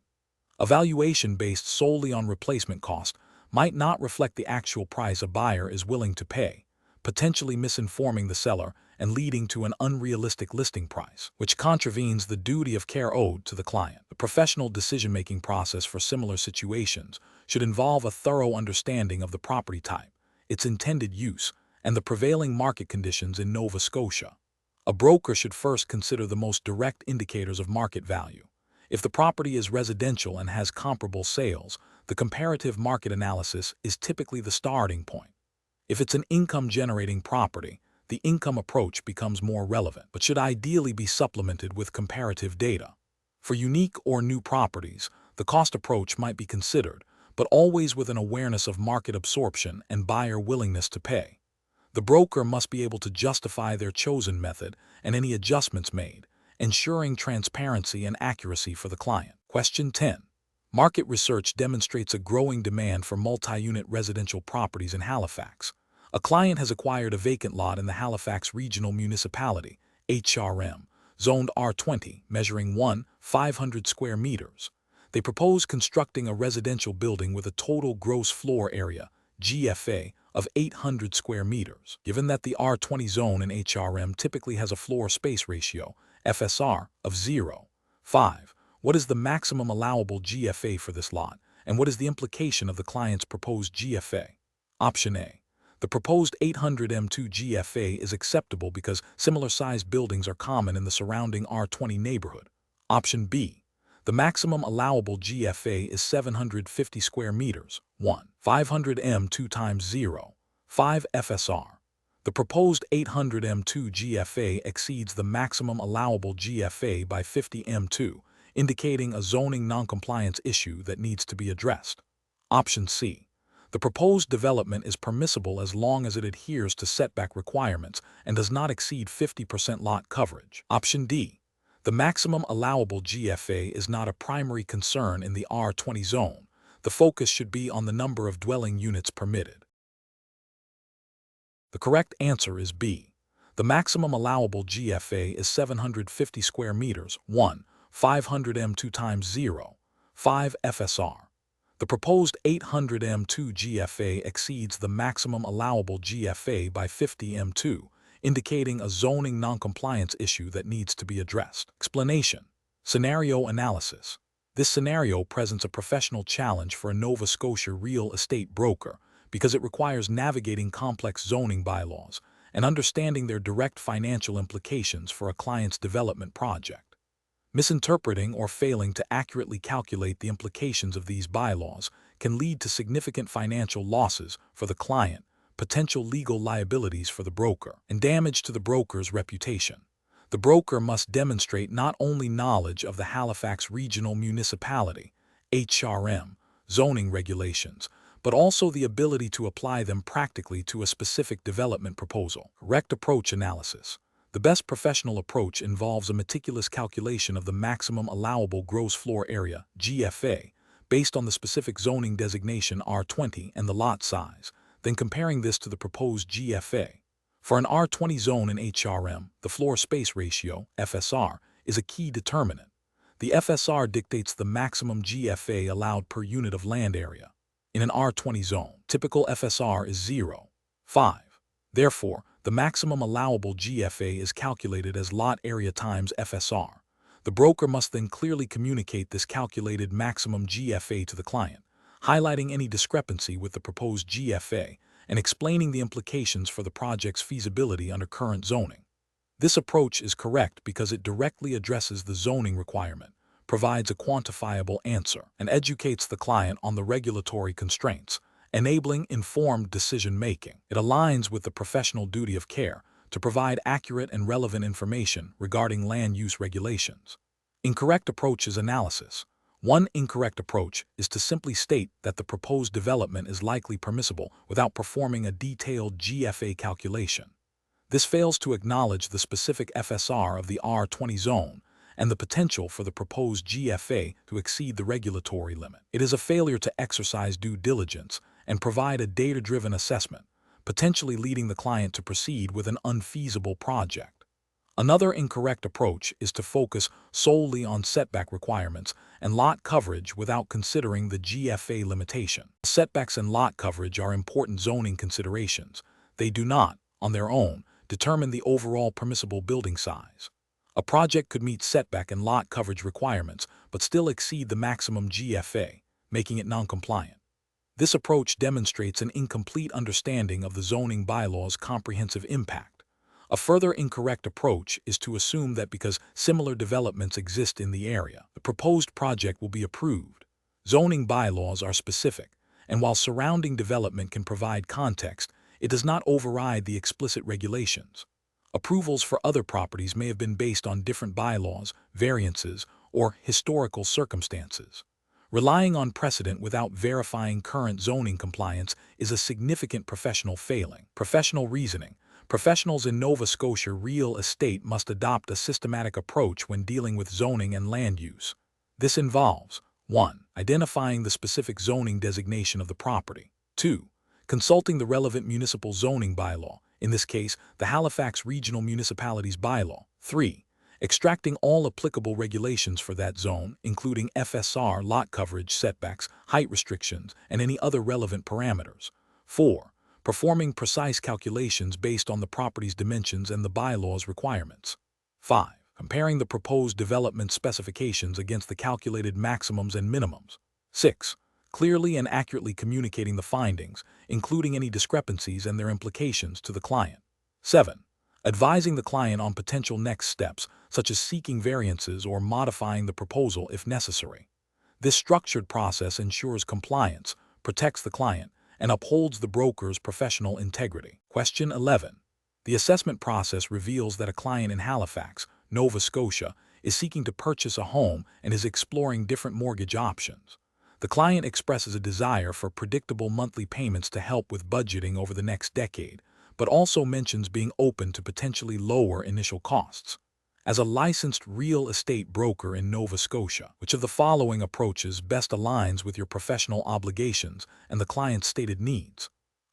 A valuation based solely on replacement cost might not reflect the actual price a buyer is willing to pay, potentially misinforming the seller and leading to an unrealistic listing price, which contravenes the duty of care owed to the client. The professional decision-making process for similar situations should involve a thorough understanding of the property type, its intended use, and the prevailing market conditions in Nova Scotia. A broker should first consider the most direct indicators of market value. If the property is residential and has comparable sales, the comparative market analysis is typically the starting point. If it's an income-generating property, the income approach becomes more relevant, but should ideally be supplemented with comparative data. For unique or new properties, the cost approach might be considered, but always with an awareness of market absorption and buyer willingness to pay. The broker must be able to justify their chosen method and any adjustments made, ensuring transparency and accuracy for the client. Question 10. Market research demonstrates a growing demand for multi-unit residential properties in Halifax. A client has acquired a vacant lot in the Halifax Regional Municipality, HRM, zoned R20, measuring 500 square meters. They propose constructing a residential building with a total gross floor area, GFA, of 800 square meters. Given that the R20 zone in HRM typically has a floor space ratio, FSR, of 0.5, what is the maximum allowable GFA for this lot, and what is the implication of the client's proposed GFA? Option A. The proposed 800 m2 GFA is acceptable because similar-sized buildings are common in the surrounding R20 neighborhood. Option B. The maximum allowable GFA is 750 square meters, 500 m2 times 0.5 FSR. The proposed 800 m2 GFA exceeds the maximum allowable GFA by 50 m2, indicating a zoning noncompliance issue that needs to be addressed. Option C. The proposed development is permissible as long as it adheres to setback requirements and does not exceed 50% lot coverage. Option D. The maximum allowable GFA is not a primary concern in the R20 zone. The focus should be on the number of dwelling units permitted. The correct answer is B. The maximum allowable GFA is 750 square meters, 500 m2 times 0.5 FSR. The proposed 800 m2 GFA exceeds the maximum allowable GFA by 50 m2, indicating a zoning noncompliance issue that needs to be addressed. Explanation. Scenario analysis. This scenario presents a professional challenge for a Nova Scotia real estate broker because it requires navigating complex zoning bylaws and understanding their direct financial implications for a client's development project. Misinterpreting or failing to accurately calculate the implications of these bylaws can lead to significant financial losses for the client, potential legal liabilities for the broker, and damage to the broker's reputation. The broker must demonstrate not only knowledge of the Halifax Regional Municipality, HRM, zoning regulations, but also the ability to apply them practically to a specific development proposal. Correct approach analysis. The best professional approach involves a meticulous calculation of the maximum allowable gross floor area, GFA, based on the specific zoning designation R20 and the lot size, then comparing this to the proposed GFA. For an R20 zone in HRM, the floor space ratio, FSR, is a key determinant. The FSR dictates the maximum GFA allowed per unit of land area. In an R20 zone, typical FSR is 0.5. Therefore, the maximum allowable GFA is calculated as lot area times FSR. The broker must then clearly communicate this calculated maximum GFA to the client, highlighting any discrepancy with the proposed GFA and explaining the implications for the project's feasibility under current zoning. This approach is correct because it directly addresses the zoning requirement, provides a quantifiable answer, and educates the client on the regulatory constraints, enabling informed decision-making. It aligns with the professional duty of care to provide accurate and relevant information regarding land use regulations. Incorrect approaches analysis. One incorrect approach is to simply state that the proposed development is likely permissible without performing a detailed GFA calculation. This fails to acknowledge the specific FSR of the R20 zone and the potential for the proposed GFA to exceed the regulatory limit. It is a failure to exercise due diligence and provide a data-driven assessment, potentially leading the client to proceed with an unfeasible project. Another incorrect approach is to focus solely on setback requirements and lot coverage without considering the GFA limitation. Setbacks and lot coverage are important zoning considerations. They do not, on their own, determine the overall permissible building size. A project could meet setback and lot coverage requirements but still exceed the maximum GFA, making it non-compliant. This approach demonstrates an incomplete understanding of the zoning bylaw's comprehensive impact. A further incorrect approach is to assume that because similar developments exist in the area, the proposed project will be approved. Zoning bylaws are specific, and while surrounding development can provide context, it does not override the explicit regulations. Approvals for other properties may have been based on different bylaws, variances, or historical circumstances. Relying on precedent without verifying current zoning compliance is a significant professional failing. Professional reasoning. Professionals in Nova Scotia real estate must adopt a systematic approach when dealing with zoning and land use. This involves 1. Identifying the specific zoning designation of the property. 2. Consulting the relevant municipal zoning bylaw, in this case, the Halifax Regional Municipalities Bylaw. 3. Extracting all applicable regulations for that zone, including FSR, lot coverage, setbacks, height restrictions, and any other relevant parameters. 4. Performing precise calculations based on the property's dimensions and the bylaw's requirements. 5. Comparing the proposed development specifications against the calculated maximums and minimums. 6. Clearly and accurately communicating the findings, including any discrepancies and their implications, to the client. 7. Advising the client on potential next steps, such as seeking variances or modifying the proposal if necessary. This structured process ensures compliance, protects the client, and upholds the broker's professional integrity. Question 11. The assessment process reveals that a client in Halifax, Nova Scotia, is seeking to purchase a home and is exploring different mortgage options. The client expresses a desire for predictable monthly payments to help with budgeting over the next decade, but also mentions being open to potentially lower initial costs. As a licensed real estate broker in Nova Scotia, which of the following approaches best aligns with your professional obligations and the client's stated needs?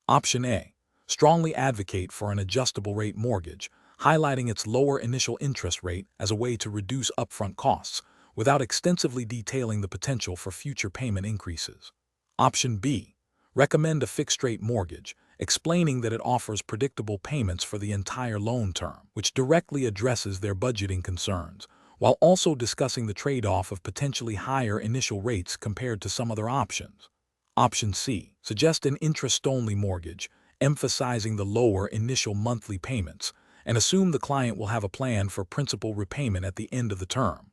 Option A. Strongly advocate for an adjustable rate mortgage, highlighting its lower initial interest rate as a way to reduce upfront costs, without extensively detailing the potential for future payment increases. Option B. Recommend a fixed-rate mortgage, explaining that it offers predictable payments for the entire loan term, which directly addresses their budgeting concerns, while also discussing the trade-off of potentially higher initial rates compared to some other options. Option C. Suggest an interest-only mortgage, emphasizing the lower initial monthly payments, and assume the client will have a plan for principal repayment at the end of the term.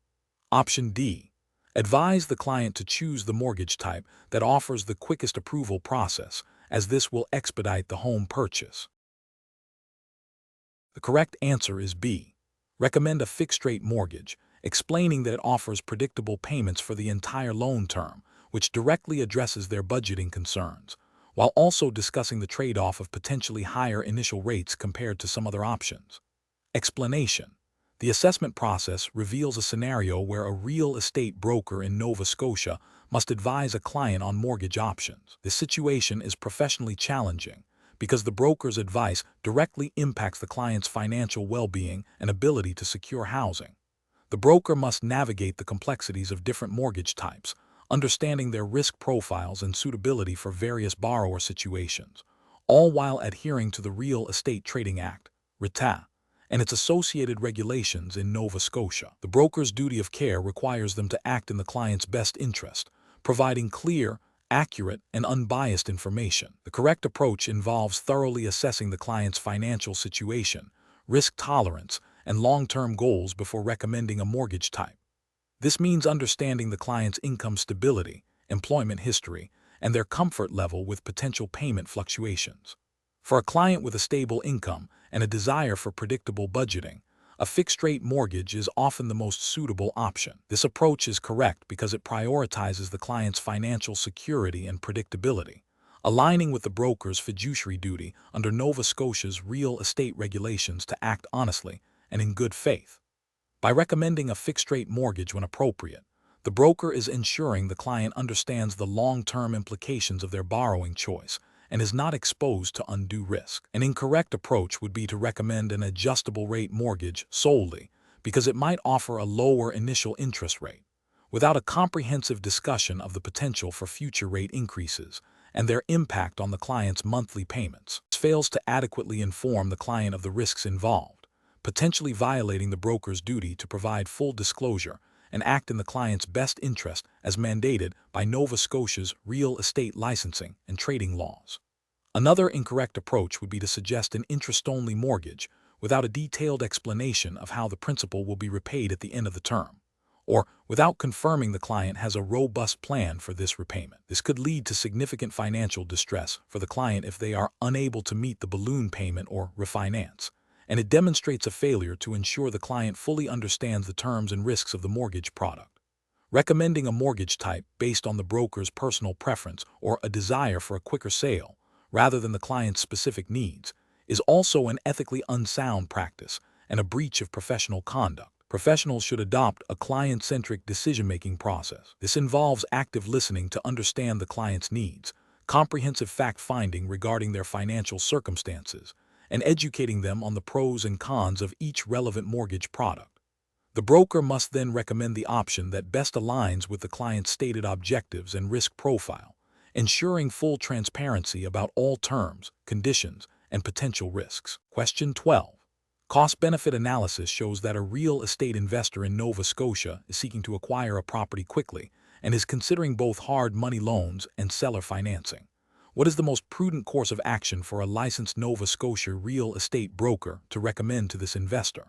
Option D. Advise the client to choose the mortgage type that offers the quickest approval process, as this will expedite the home purchase. The correct answer is B. Recommend a fixed-rate mortgage, explaining that it offers predictable payments for the entire loan term, which directly addresses their budgeting concerns, while also discussing the trade-off of potentially higher initial rates compared to some other options. Explanation. The assessment process reveals a scenario where a real estate broker in Nova Scotia must advise a client on mortgage options. This situation is professionally challenging because the broker's advice directly impacts the client's financial well-being and ability to secure housing. The broker must navigate the complexities of different mortgage types, understanding their risk profiles and suitability for various borrower situations, all while adhering to the Real Estate Trading Act, RETA, and its associated regulations in Nova Scotia. The broker's duty of care requires them to act in the client's best interest, providing clear, accurate, and unbiased information. The correct approach involves thoroughly assessing the client's financial situation, risk tolerance, and long-term goals before recommending a mortgage type. This means understanding the client's income stability, employment history, and their comfort level with potential payment fluctuations. For a client with a stable income and a desire for predictable budgeting, a fixed-rate mortgage is often the most suitable option. This approach is correct because it prioritizes the client's financial security and predictability, aligning with the broker's fiduciary duty under Nova Scotia's real estate regulations to act honestly and in good faith. By recommending a fixed-rate mortgage when appropriate, the broker is ensuring the client understands the long-term implications of their borrowing choice and is not exposed to undue risk. An incorrect approach would be to recommend an adjustable-rate mortgage solely because it might offer a lower initial interest rate, without a comprehensive discussion of the potential for future rate increases and their impact on the client's monthly payments. This fails to adequately inform the client of the risks involved, potentially violating the broker's duty to provide full disclosure and act in the client's best interest as mandated by Nova Scotia's real estate licensing and trading laws. Another incorrect approach would be to suggest an interest-only mortgage without a detailed explanation of how the principal will be repaid at the end of the term, or without confirming the client has a robust plan for this repayment. This could lead to significant financial distress for the client if they are unable to meet the balloon payment or refinance, and it demonstrates a failure to ensure the client fully understands the terms and risks of the mortgage product. Recommending a mortgage type based on the broker's personal preference or a desire for a quicker sale, rather than the client's specific needs, is also an ethically unsound practice and a breach of professional conduct. Professionals should adopt a client-centric decision-making process. This involves active listening to understand the client's needs, comprehensive fact-finding regarding their financial circumstances, and educating them on the pros and cons of each relevant mortgage product. The broker must then recommend the option that best aligns with the client's stated objectives and risk profile, ensuring full transparency about all terms, conditions, and potential risks. Question 12. Cost-benefit analysis shows that a real estate investor in Nova Scotia is seeking to acquire a property quickly and is considering both hard money loans and seller financing. What is the most prudent course of action for a licensed Nova Scotia real estate broker to recommend to this investor?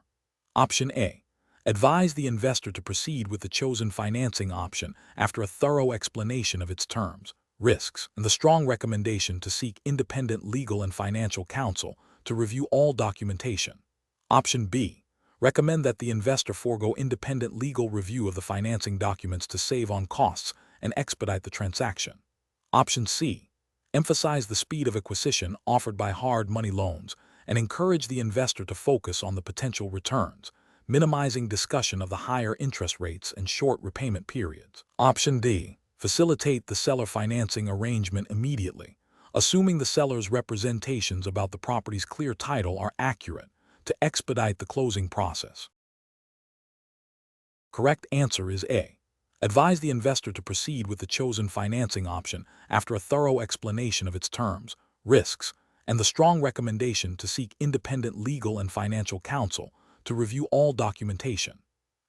Option A. Advise the investor to proceed with the chosen financing option after a thorough explanation of its terms, risks, and the strong recommendation to seek independent legal and financial counsel to review all documentation. Option B. Recommend that the investor forego independent legal review of the financing documents to save on costs and expedite the transaction. Option C. Emphasize the speed of acquisition offered by hard money loans and encourage the investor to focus on the potential returns, minimizing discussion of the higher interest rates and short repayment periods. Option D. Facilitate the seller financing arrangement immediately, assuming the seller's representations about the property's clear title are accurate, to expedite the closing process. Correct answer is A. Advise the investor to proceed with the chosen financing option after a thorough explanation of its terms, risks, and the strong recommendation to seek independent legal and financial counsel to review all documentation.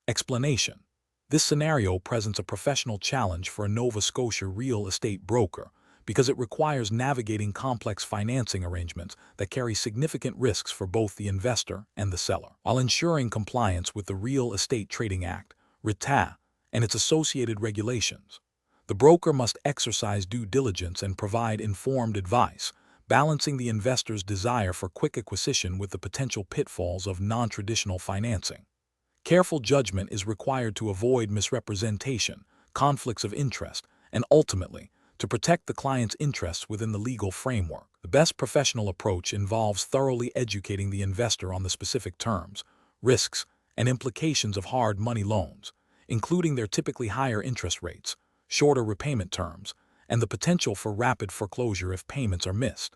Explanation. This scenario presents a professional challenge for a Nova Scotia real estate broker because it requires navigating complex financing arrangements that carry significant risks for both the investor and the seller, while ensuring compliance with the Real Estate Trading Act, RETA, and its associated regulations. The broker must exercise due diligence and provide informed advice, balancing the investor's desire for quick acquisition with the potential pitfalls of non-traditional financing. Careful judgment is required to avoid misrepresentation, conflicts of interest, and ultimately, to protect the client's interests within the legal framework. The best professional approach involves thoroughly educating the investor on the specific terms, risks, and implications of hard money loans, including their typically higher interest rates, shorter repayment terms, and the potential for rapid foreclosure if payments are missed.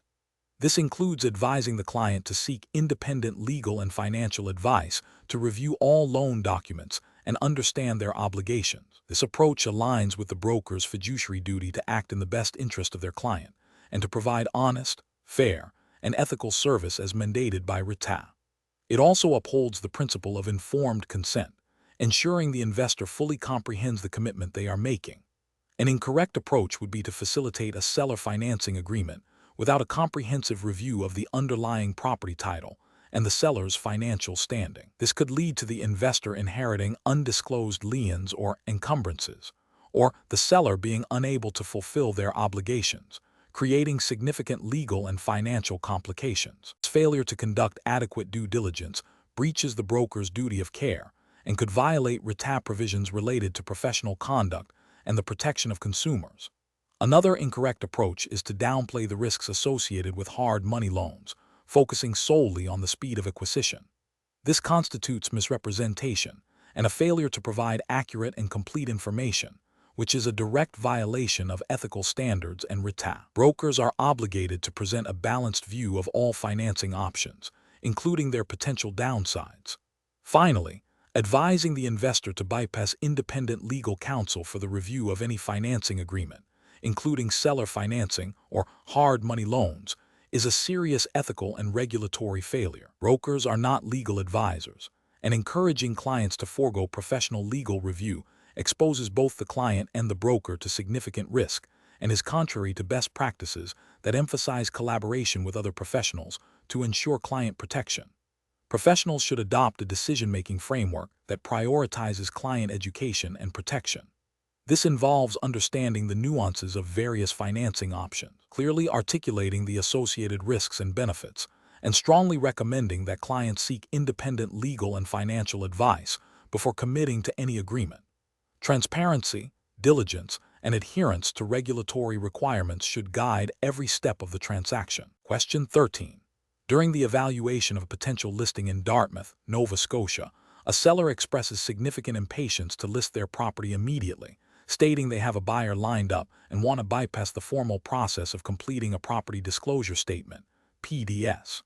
This includes advising the client to seek independent legal and financial advice to review all loan documents and understand their obligations. This approach aligns with the broker's fiduciary duty to act in the best interest of their client and to provide honest, fair, and ethical service as mandated by RETA. It also upholds the principle of informed consent, ensuring the investor fully comprehends the commitment they are making. An incorrect approach would be to facilitate a seller financing agreement without a comprehensive review of the underlying property title and the seller's financial standing. This could lead to the investor inheriting undisclosed liens or encumbrances, or the seller being unable to fulfill their obligations, creating significant legal and financial complications. Failure to conduct adequate due diligence breaches the broker's duty of care and could violate RETA provisions related to professional conduct and the protection of consumers. Another incorrect approach is to downplay the risks associated with hard money loans, focusing solely on the speed of acquisition. This constitutes misrepresentation and a failure to provide accurate and complete information, which is a direct violation of ethical standards and RTA. Brokers are obligated to present a balanced view of all financing options, including their potential downsides. Finally, advising the investor to bypass independent legal counsel for the review of any financing agreement, including seller financing or hard money loans, is a serious ethical and regulatory failure. Brokers are not legal advisors, and encouraging clients to forego professional legal review exposes both the client and the broker to significant risk and is contrary to best practices that emphasize collaboration with other professionals to ensure client protection. Professionals should adopt a decision-making framework that prioritizes client education and protection. This involves understanding the nuances of various financing options, clearly articulating the associated risks and benefits, and strongly recommending that clients seek independent legal and financial advice before committing to any agreement. Transparency, diligence, and adherence to regulatory requirements should guide every step of the transaction. Question 13. During the evaluation of a potential listing in Dartmouth, Nova Scotia, a seller expresses significant impatience to list their property immediately, stating they have a buyer lined up and want to bypass the formal process of completing a property disclosure statement, PDS.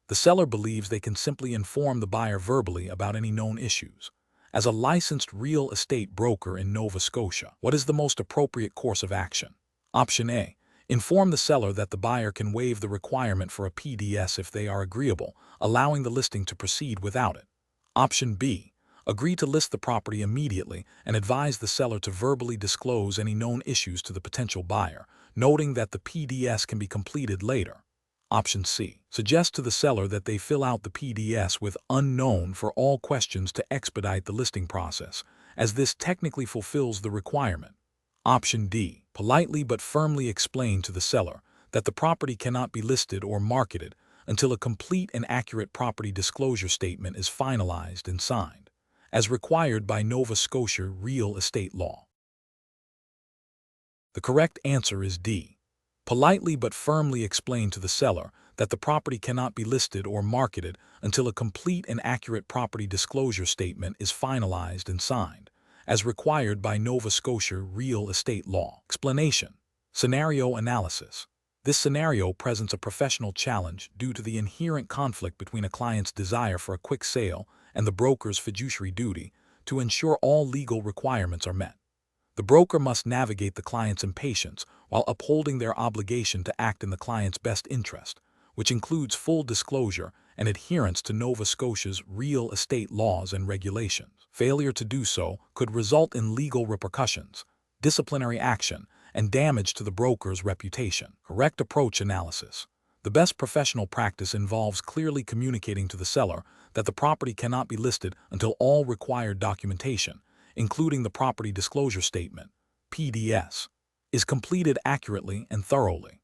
The seller believes they can simply inform the buyer verbally about any known issues. As a licensed real estate broker in Nova Scotia, what is the most appropriate course of action? Option A. Inform the seller that the buyer can waive the requirement for a PDS if they are agreeable, allowing the listing to proceed without it. Option B. Agree to list the property immediately and advise the seller to verbally disclose any known issues to the potential buyer, noting that the PDS can be completed later. Option C. Suggest to the seller that they fill out the PDS with unknown for all questions to expedite the listing process, as this technically fulfills the requirement. Option D. Politely but firmly explain to the seller that the property cannot be listed or marketed until a complete and accurate property disclosure statement is finalized and signed, as required by Nova Scotia real estate law. The correct answer is D. Politely but firmly explain to the seller that the property cannot be listed or marketed until a complete and accurate property disclosure statement is finalized and signed, as required by Nova Scotia real estate law. Explanation. Scenario analysis. This scenario presents a professional challenge due to the inherent conflict between a client's desire for a quick sale and the broker's fiduciary duty to ensure all legal requirements are met. The broker must navigate the client's impatience while upholding their obligation to act in the client's best interest, which includes full disclosure and adherence to Nova Scotia's real estate laws and regulations. Failure to do so could result in legal repercussions, disciplinary action, and damage to the broker's reputation. Correct approach analysis. The best professional practice involves clearly communicating to the seller that the property cannot be listed until all required documentation, including the property disclosure statement, PDS, is completed accurately and thoroughly.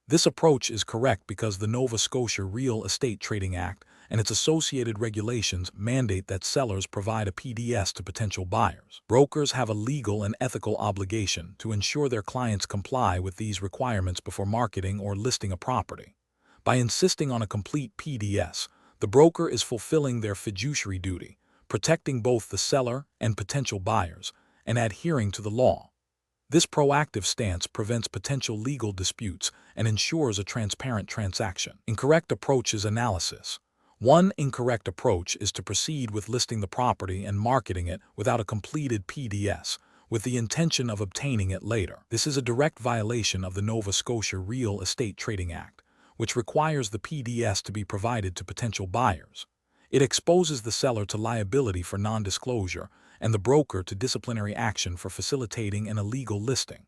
This approach is correct because the Nova Scotia Real Estate Trading Act and its associated regulations mandate that sellers provide a PDS to potential buyers. Brokers have a legal and ethical obligation to ensure their clients comply with these requirements before marketing or listing a property. By insisting on a complete PDS, the broker is fulfilling their fiduciary duty, protecting both the seller and potential buyers, and adhering to the law. This proactive stance prevents potential legal disputes and ensures a transparent transaction. Incorrect approach is analysis. One incorrect approach is to proceed with listing the property and marketing it without a completed PDS, with the intention of obtaining it later. This is a direct violation of the Nova Scotia Real Estate Trading Act, which requires the PDS to be provided to potential buyers. It exposes the seller to liability for non-disclosure and the broker to disciplinary action for facilitating an illegal listing.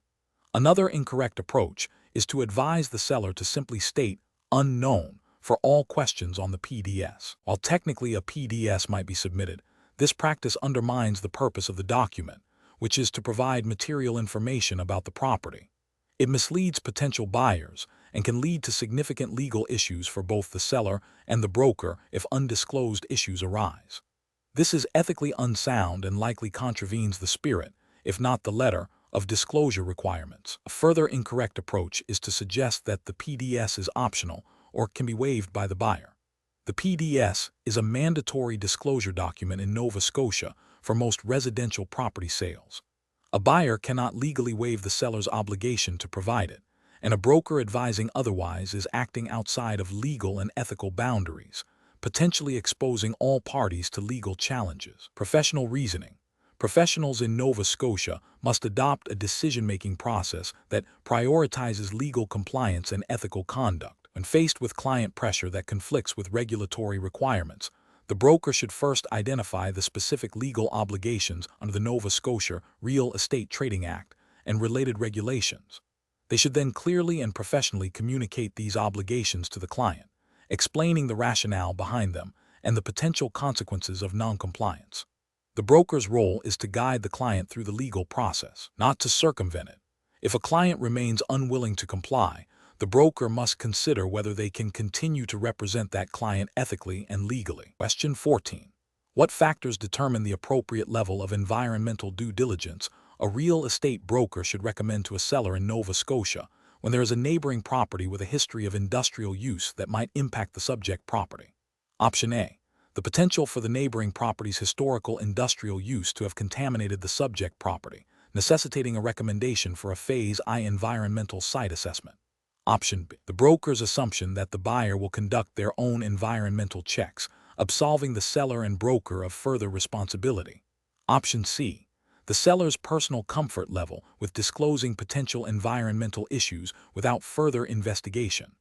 Another incorrect approach is to advise the seller to simply state unknown for all questions on the PDS. While technically a PDS might be submitted, this practice undermines the purpose of the document, which is to provide material information about the property. It misleads potential buyers and can lead to significant legal issues for both the seller and the broker if undisclosed issues arise. This is ethically unsound and likely contravenes the spirit, if not the letter, of disclosure requirements. A further incorrect approach is to suggest that the PDS is optional or can be waived by the buyer. The PDS is a mandatory disclosure document in Nova Scotia for most residential property sales. A buyer cannot legally waive the seller's obligation to provide it, and a broker advising otherwise is acting outside of legal and ethical boundaries, potentially exposing all parties to legal challenges. Professional reasoning. Professionals in Nova Scotia must adopt a decision-making process that prioritizes legal compliance and ethical conduct. When faced with client pressure that conflicts with regulatory requirements, the broker should first identify the specific legal obligations under the Nova Scotia Real Estate Trading Act and related regulations. They should then clearly and professionally communicate these obligations to the client, explaining the rationale behind them and the potential consequences of noncompliance. The broker's role is to guide the client through the legal process, not to circumvent it. If a client remains unwilling to comply, the broker must consider whether they can continue to represent that client ethically and legally. Question 14. What factors determine the appropriate level of environmental due diligence a real estate broker should recommend to a seller in Nova Scotia when there is a neighboring property with a history of industrial use that might impact the subject property? Option A. The potential for the neighboring property's historical industrial use to have contaminated the subject property, necessitating a recommendation for a Phase I environmental site assessment. Option B. The broker's assumption that the buyer will conduct their own environmental checks, absolving the seller and broker of further responsibility. Option C. The seller's personal comfort level with disclosing potential environmental issues without further investigation.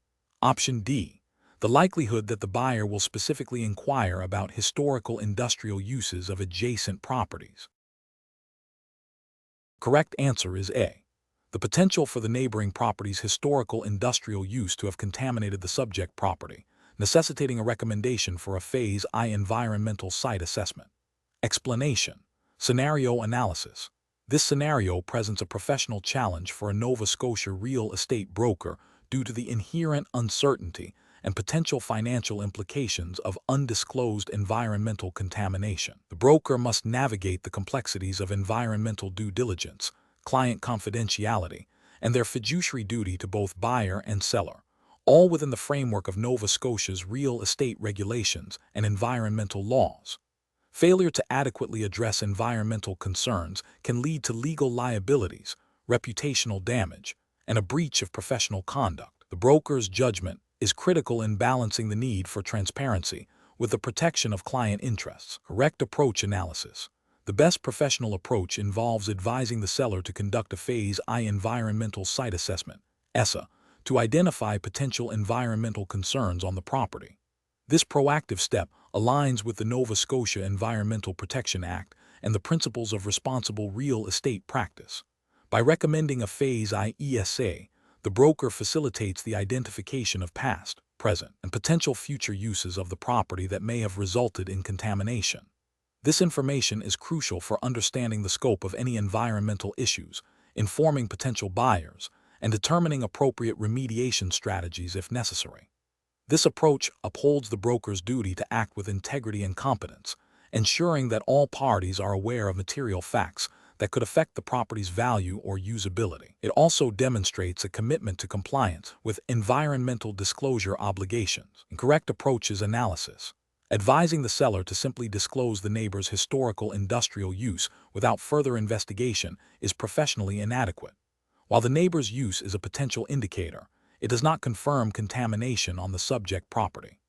Option D. The likelihood that the buyer will specifically inquire about historical industrial uses of adjacent properties. Correct answer is A. The potential for the neighboring property's historical industrial use to have contaminated the subject property, necessitating a recommendation for a Phase I environmental site assessment. Explanation. Scenario analysis. This scenario presents a professional challenge for a Nova Scotia real estate broker due to the inherent uncertainty and potential financial implications of undisclosed environmental contamination. The broker must navigate the complexities of environmental due diligence, client confidentiality, and their fiduciary duty to both buyer and seller, all within the framework of Nova Scotia's real estate regulations and environmental laws. Failure to adequately address environmental concerns can lead to legal liabilities, reputational damage, and a breach of professional conduct. The broker's judgment is critical in balancing the need for transparency with the protection of client interests. Correct approach analysis. The best professional approach involves advising the seller to conduct a Phase I environmental site assessment, ESSA, to identify potential environmental concerns on the property. This proactive step aligns with the Nova Scotia Environmental Protection Act and the principles of responsible real estate practice. By recommending a Phase I ESA, the broker facilitates the identification of past, present, and potential future uses of the property that may have resulted in contamination. This information is crucial for understanding the scope of any environmental issues, informing potential buyers, and determining appropriate remediation strategies if necessary. This approach upholds the broker's duty to act with integrity and competence, ensuring that all parties are aware of material facts that could affect the property's value or usability. It also demonstrates a commitment to compliance with environmental disclosure obligations. Incorrect approaches analysis. Advising the seller to simply disclose the neighbor's historical industrial use without further investigation is professionally inadequate. While the neighbor's use is a potential indicator, it does not confirm contamination on the subject property.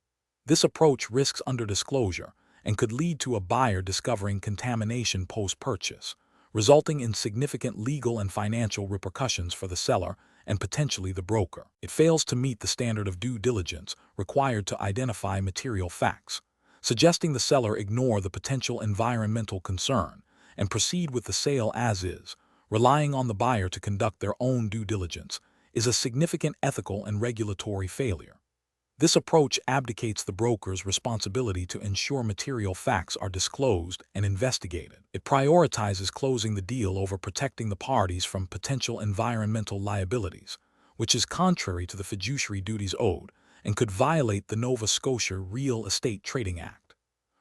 This approach risks underdisclosure and could lead to a buyer discovering contamination post-purchase, resulting in significant legal and financial repercussions for the seller and potentially the broker. It fails to meet the standard of due diligence required to identify material facts, suggesting the seller ignore the potential environmental concern and proceed with the sale as is, relying on the buyer to conduct their own due diligence, is a significant ethical and regulatory failure. This approach abdicates the broker's responsibility to ensure material facts are disclosed and investigated. It prioritizes closing the deal over protecting the parties from potential environmental liabilities, which is contrary to the fiduciary duties owed and could violate the Nova Scotia Real Estate Trading Act.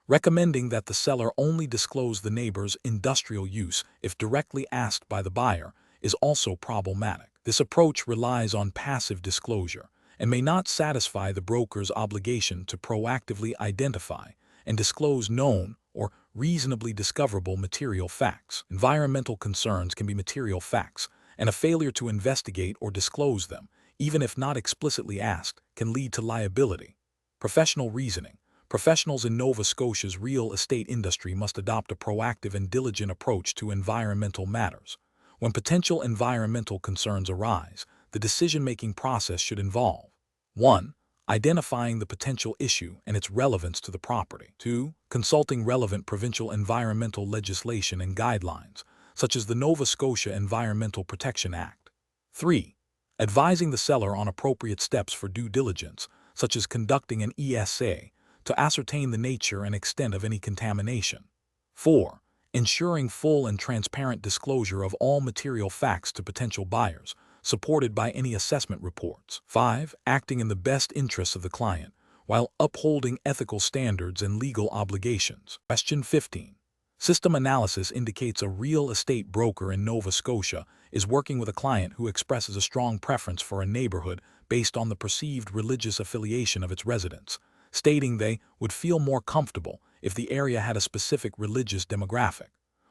Recommending that the seller only disclose the neighbor's industrial use if directly asked by the buyer is also problematic. This approach relies on passive disclosure and may not satisfy the broker's obligation to proactively identify and disclose known or reasonably discoverable material facts. Environmental concerns can be material facts, and a failure to investigate or disclose them, even if not explicitly asked, can lead to liability. Professional reasoning. Professionals in Nova Scotia's real estate industry must adopt a proactive and diligent approach to environmental matters. When potential environmental concerns arise, the decision-making process should involve 1. Identifying the potential issue and its relevance to the property. 2. Consulting relevant provincial environmental legislation and guidelines, such as the Nova Scotia Environmental Protection Act. 3. Advising the seller on appropriate steps for due diligence, such as conducting an ESA, to ascertain the nature and extent of any contamination. 4. Ensuring full and transparent disclosure of all material facts to potential buyers, supported by any assessment reports. 5. Acting in the best interests of the client, while upholding ethical standards and legal obligations. Question 15. System analysis indicates a real estate broker in Nova Scotia is working with a client who expresses a strong preference for a neighborhood based on the perceived religious affiliation of its residents, stating they would feel more comfortable if the area had a specific religious demographic.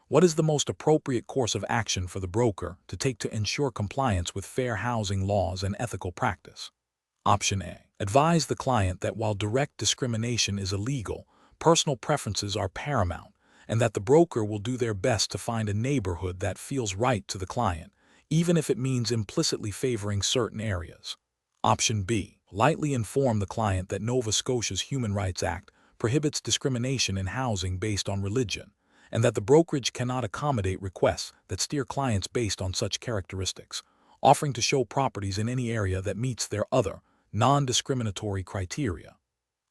What is the most appropriate course of action for the broker to take to ensure compliance with fair housing laws and ethical practice? Option A. Advise the client that while direct discrimination is illegal, personal preferences are paramount, and that the broker will do their best to find a neighborhood that feels right to the client, even if it means implicitly favoring certain areas. Option B. Lightly inform the client that Nova Scotia's Human Rights Act prohibits discrimination in housing based on religion, and that the brokerage cannot accommodate requests that steer clients based on such characteristics, offering to show properties in any area that meets their other, non-discriminatory criteria.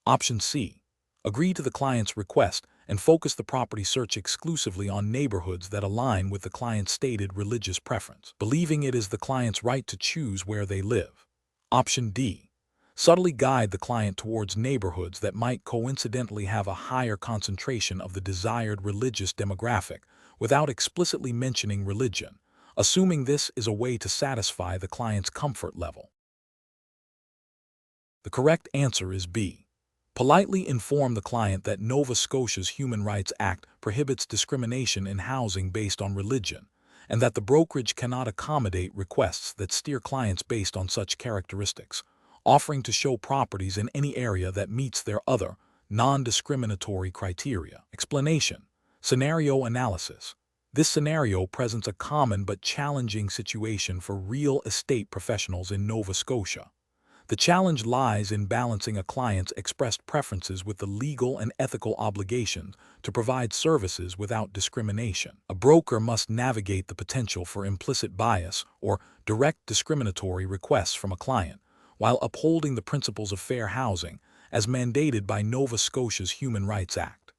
Option C. Agree to the client's request and focus the property search exclusively on neighborhoods that align with the client's stated religious preference, believing it is the client's right to choose where they live. Option D. Subtly guide the client towards neighborhoods that might coincidentally have a higher concentration of the desired religious demographic without explicitly mentioning religion, assuming this is a way to satisfy the client's comfort level. The correct answer is B. Politely inform the client that Nova Scotia's Human Rights Act prohibits discrimination in housing based on religion, and that the brokerage cannot accommodate requests that steer clients based on such characteristics, offering to show properties in any area that meets their other, non-discriminatory criteria. Explanation. Scenario analysis. This scenario presents a common but challenging situation for real estate professionals in Nova Scotia. The challenge lies in balancing a client's expressed preferences with the legal and ethical obligations to provide services without discrimination. A broker must navigate the potential for implicit bias or direct discriminatory requests from a client, while upholding the principles of fair housing as mandated by Nova Scotia's Human Rights Act.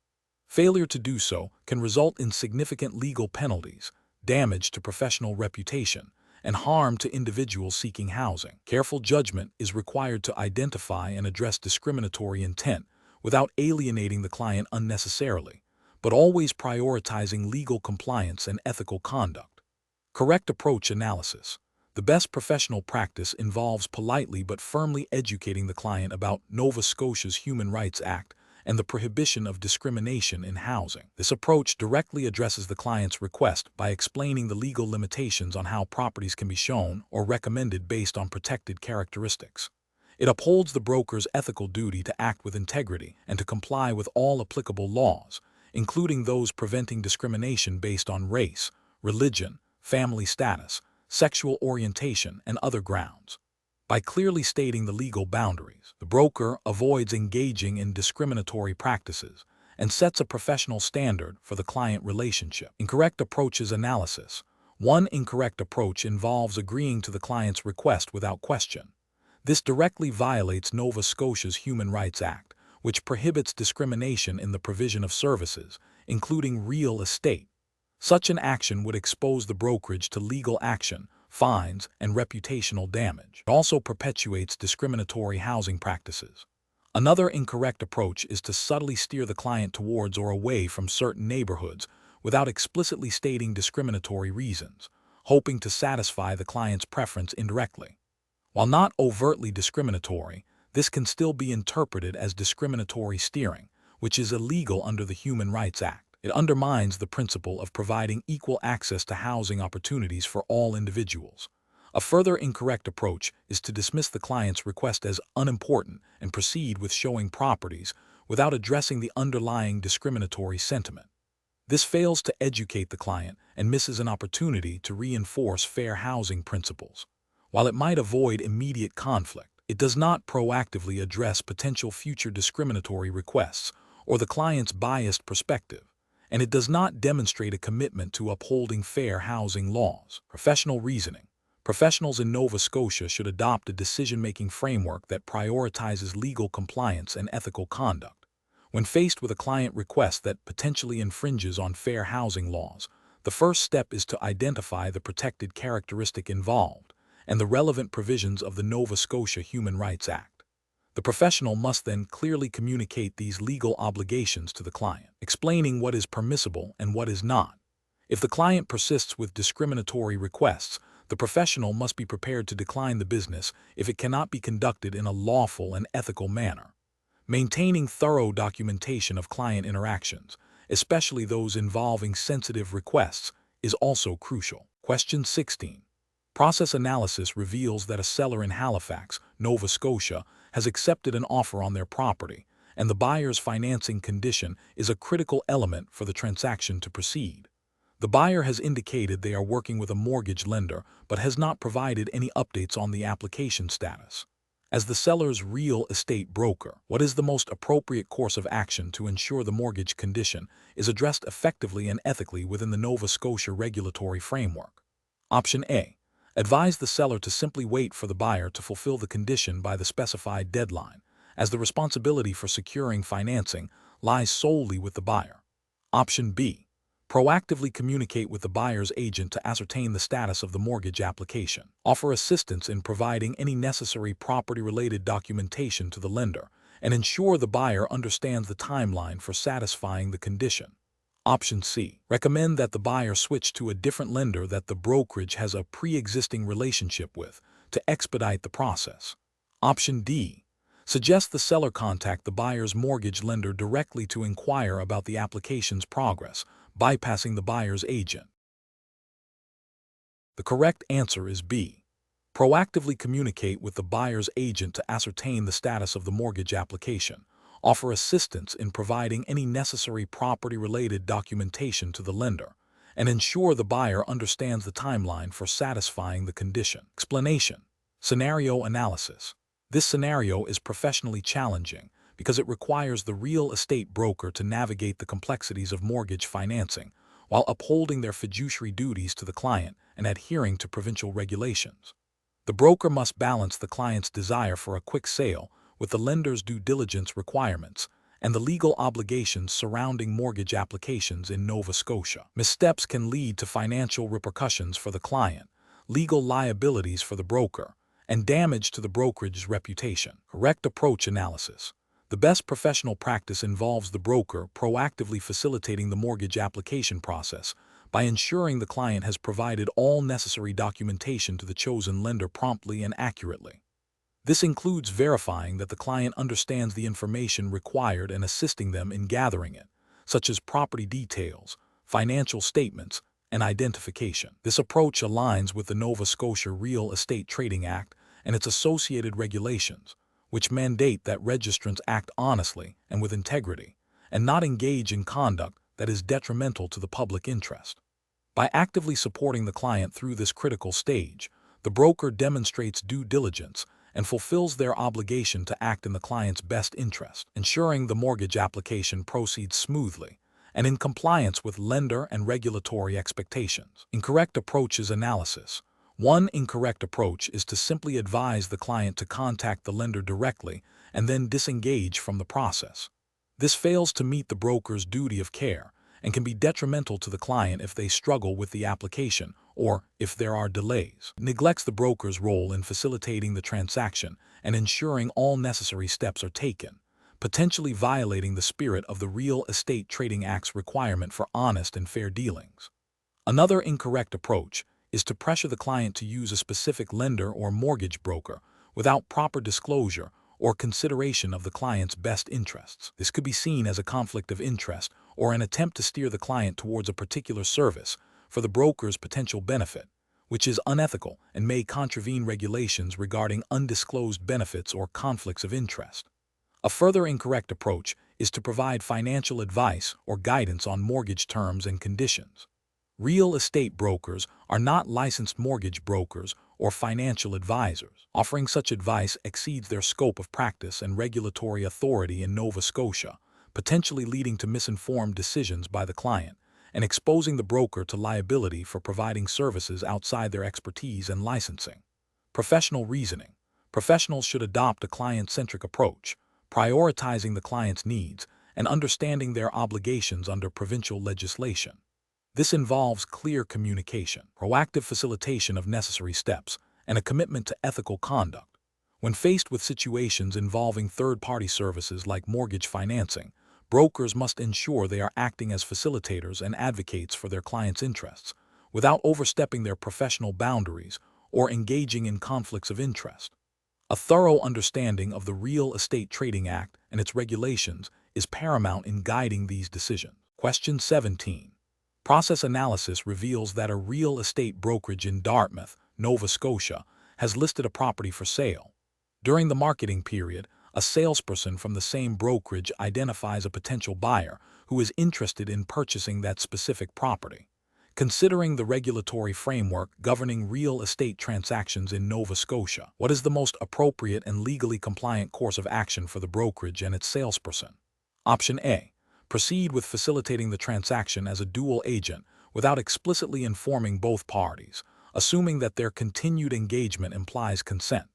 Failure to do so can result in significant legal penalties, damage to professional reputation, and harm to individuals seeking housing. Careful judgment is required to identify and address discriminatory intent without alienating the client unnecessarily, but always prioritizing legal compliance and ethical conduct. Correct approach analysis. The best professional practice involves politely but firmly educating the client about Nova Scotia's Human Rights Act and the prohibition of discrimination in housing. This approach directly addresses the client's request by explaining the legal limitations on how properties can be shown or recommended based on protected characteristics. It upholds the broker's ethical duty to act with integrity and to comply with all applicable laws, including those preventing discrimination based on race, religion, family status, sexual orientation, and other grounds. By clearly stating the legal boundaries, the broker avoids engaging in discriminatory practices and sets a professional standard for the client relationship. Incorrect approaches analysis. One incorrect approach involves agreeing to the client's request without question. This directly violates Nova Scotia's Human Rights Act, which prohibits discrimination in the provision of services, including real estate. Such an action would expose the brokerage to legal action, fines, and reputational damage. It also perpetuates discriminatory housing practices. Another incorrect approach is to subtly steer the client towards or away from certain neighborhoods without explicitly stating discriminatory reasons, hoping to satisfy the client's preference indirectly. While not overtly discriminatory, this can still be interpreted as discriminatory steering, which is illegal under the Human Rights Act. It undermines the principle of providing equal access to housing opportunities for all individuals. A further incorrect approach is to dismiss the client's request as unimportant and proceed with showing properties without addressing the underlying discriminatory sentiment. This fails to educate the client and misses an opportunity to reinforce fair housing principles. While it might avoid immediate conflict, it does not proactively address potential future discriminatory requests or the client's biased perspective, and it does not demonstrate a commitment to upholding fair housing laws. Professional reasoning. Professionals in Nova Scotia should adopt a decision-making framework that prioritizes legal compliance and ethical conduct. When faced with a client request that potentially infringes on fair housing laws, the first step is to identify the protected characteristic involved and the relevant provisions of the Nova Scotia Human Rights Act. The professional must then clearly communicate these legal obligations to the client, explaining what is permissible and what is not. If the client persists with discriminatory requests, the professional must be prepared to decline the business if it cannot be conducted in a lawful and ethical manner. Maintaining thorough documentation of client interactions, especially those involving sensitive requests, is also crucial. Question 16. Process analysis reveals that a seller in Halifax, Nova Scotia, has accepted an offer on their property, and the buyer's financing condition is a critical element for the transaction to proceed. The buyer has indicated they are working with a mortgage lender but has not provided any updates on the application status. As the seller's real estate broker, what is the most appropriate course of action to ensure the mortgage condition is addressed effectively and ethically within the Nova Scotia regulatory framework? Option A. Advise the seller to simply wait for the buyer to fulfill the condition by the specified deadline, as the responsibility for securing financing lies solely with the buyer. Option B. Proactively communicate with the buyer's agent to ascertain the status of the mortgage application. Offer assistance in providing any necessary property-related documentation to the lender, and ensure the buyer understands the timeline for satisfying the condition. Option C. Recommend that the buyer switch to a different lender that the brokerage has a pre-existing relationship with to expedite the process. Option D. Suggest the seller contact the buyer's mortgage lender directly to inquire about the application's progress, bypassing the buyer's agent. The correct answer is B. Proactively communicate with the buyer's agent to ascertain the status of the mortgage application. Offer assistance in providing any necessary property-related documentation to the lender, and ensure the buyer understands the timeline for satisfying the condition. Explanation. Scenario analysis. This scenario is professionally challenging because it requires the real estate broker to navigate the complexities of mortgage financing while upholding their fiduciary duties to the client and adhering to provincial regulations. The broker must balance the client's desire for a quick sale with the lender's due diligence requirements and the legal obligations surrounding mortgage applications in Nova Scotia. Missteps can lead to financial repercussions for the client, legal liabilities for the broker, and damage to the brokerage's reputation. Correct approach analysis. The best professional practice involves the broker proactively facilitating the mortgage application process by ensuring the client has provided all necessary documentation to the chosen lender promptly and accurately. This includes verifying that the client understands the information required and assisting them in gathering it, such as property details, financial statements, and identification. This approach aligns with the Nova Scotia Real Estate Trading Act and its associated regulations, which mandate that registrants act honestly and with integrity, and not engage in conduct that is detrimental to the public interest. By actively supporting the client through this critical stage, the broker demonstrates due diligence and fulfills their obligation to act in the client's best interest, ensuring the mortgage application proceeds smoothly and in compliance with lender and regulatory expectations. Incorrect approaches analysis. One incorrect approach is to simply advise the client to contact the lender directly and then disengage from the process. This fails to meet the broker's duty of care and can be detrimental to the client if they struggle with the application or if there are delays. It neglects the broker's role in facilitating the transaction and ensuring all necessary steps are taken, potentially violating the spirit of the Real Estate Trading Act's requirement for honest and fair dealings. Another incorrect approach is to pressure the client to use a specific lender or mortgage broker without proper disclosure or consideration of the client's best interests. This could be seen as a conflict of interest or an attempt to steer the client towards a particular service for the broker's potential benefit, which is unethical and may contravene regulations regarding undisclosed benefits or conflicts of interest. A further incorrect approach is to provide financial advice or guidance on mortgage terms and conditions. Real estate brokers are not licensed mortgage brokers or financial advisors. Offering such advice exceeds their scope of practice and regulatory authority in Nova Scotia, potentially leading to misinformed decisions by the client and exposing the broker to liability for providing services outside their expertise and licensing. Professional reasoning. Professionals should adopt a client-centric approach, prioritizing the client's needs and understanding their obligations under provincial legislation. This involves clear communication, proactive facilitation of necessary steps, and a commitment to ethical conduct. When faced with situations involving third-party services like mortgage financing, brokers must ensure they are acting as facilitators and advocates for their clients' interests, without overstepping their professional boundaries or engaging in conflicts of interest. A thorough understanding of the Real Estate Trading Act and its regulations is paramount in guiding these decisions. Question 17. Process analysis reveals that a real estate brokerage in Dartmouth, Nova Scotia, has listed a property for sale. During the marketing period, a salesperson from the same brokerage identifies a potential buyer who is interested in purchasing that specific property. Considering the regulatory framework governing real estate transactions in Nova Scotia, what is the most appropriate and legally compliant course of action for the brokerage and its salesperson? Option A. Proceed with facilitating the transaction as a dual agent without explicitly informing both parties, assuming that their continued engagement implies consent.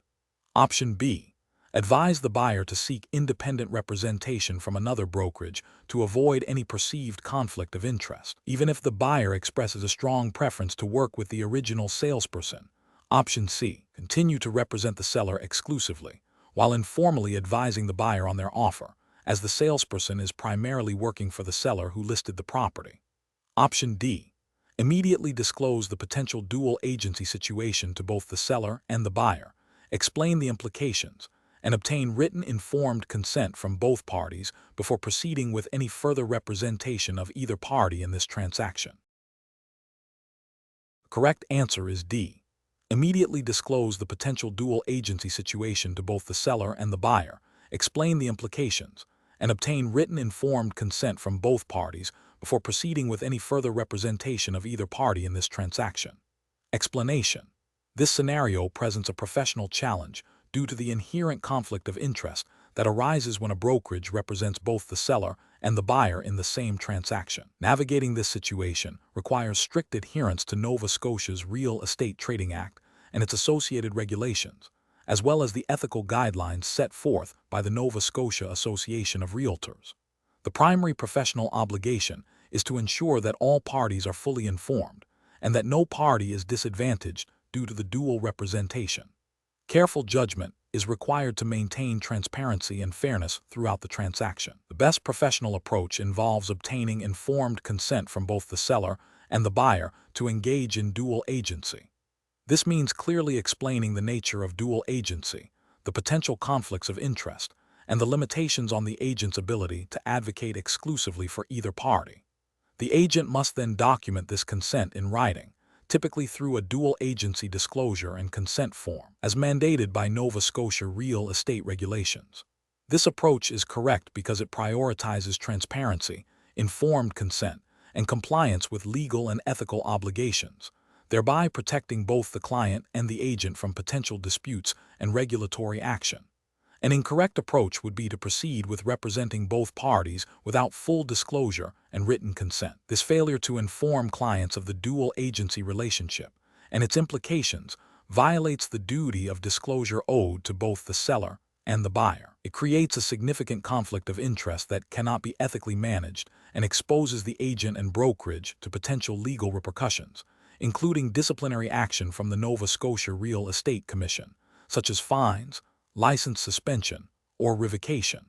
Option B. Advise the buyer to seek independent representation from another brokerage to avoid any perceived conflict of interest, even if the buyer expresses a strong preference to work with the original salesperson. Option C. Continue to represent the seller exclusively, while informally advising the buyer on their offer, as the salesperson is primarily working for the seller who listed the property. Option D. Immediately disclose the potential dual agency situation to both the seller and the buyer, explain the implications, and obtain written informed consent from both parties before proceeding with any further representation of either party in this transaction. The correct answer is D. Immediately disclose the potential dual agency situation to both the seller and the buyer, explain the implications, and obtain written informed consent from both parties before proceeding with any further representation of either party in this transaction. Explanation. This scenario presents a professional challenge due to the inherent conflict of interest that arises when a brokerage represents both the seller and the buyer in the same transaction. Navigating this situation requires strict adherence to Nova Scotia's Real Estate Trading Act and its associated regulations, as well as the ethical guidelines set forth by the Nova Scotia Association of Realtors. The primary professional obligation is to ensure that all parties are fully informed and that no party is disadvantaged due to the dual representation. Careful judgment is required to maintain transparency and fairness throughout the transaction. The best professional approach involves obtaining informed consent from both the seller and the buyer to engage in dual agency. This means clearly explaining the nature of dual agency, the potential conflicts of interest, and the limitations on the agent's ability to advocate exclusively for either party. The agent must then document this consent in writing, typically through a dual agency disclosure and consent form, as mandated by Nova Scotia real estate regulations. This approach is correct because it prioritizes transparency, informed consent, and compliance with legal and ethical obligations, thereby protecting both the client and the agent from potential disputes and regulatory action. An incorrect approach would be to proceed with representing both parties without full disclosure and written consent. This failure to inform clients of the dual agency relationship and its implications violates the duty of disclosure owed to both the seller and the buyer. It creates a significant conflict of interest that cannot be ethically managed and exposes the agent and brokerage to potential legal repercussions, including disciplinary action from the Nova Scotia Real Estate Commission, such as fines, license suspension, or revocation.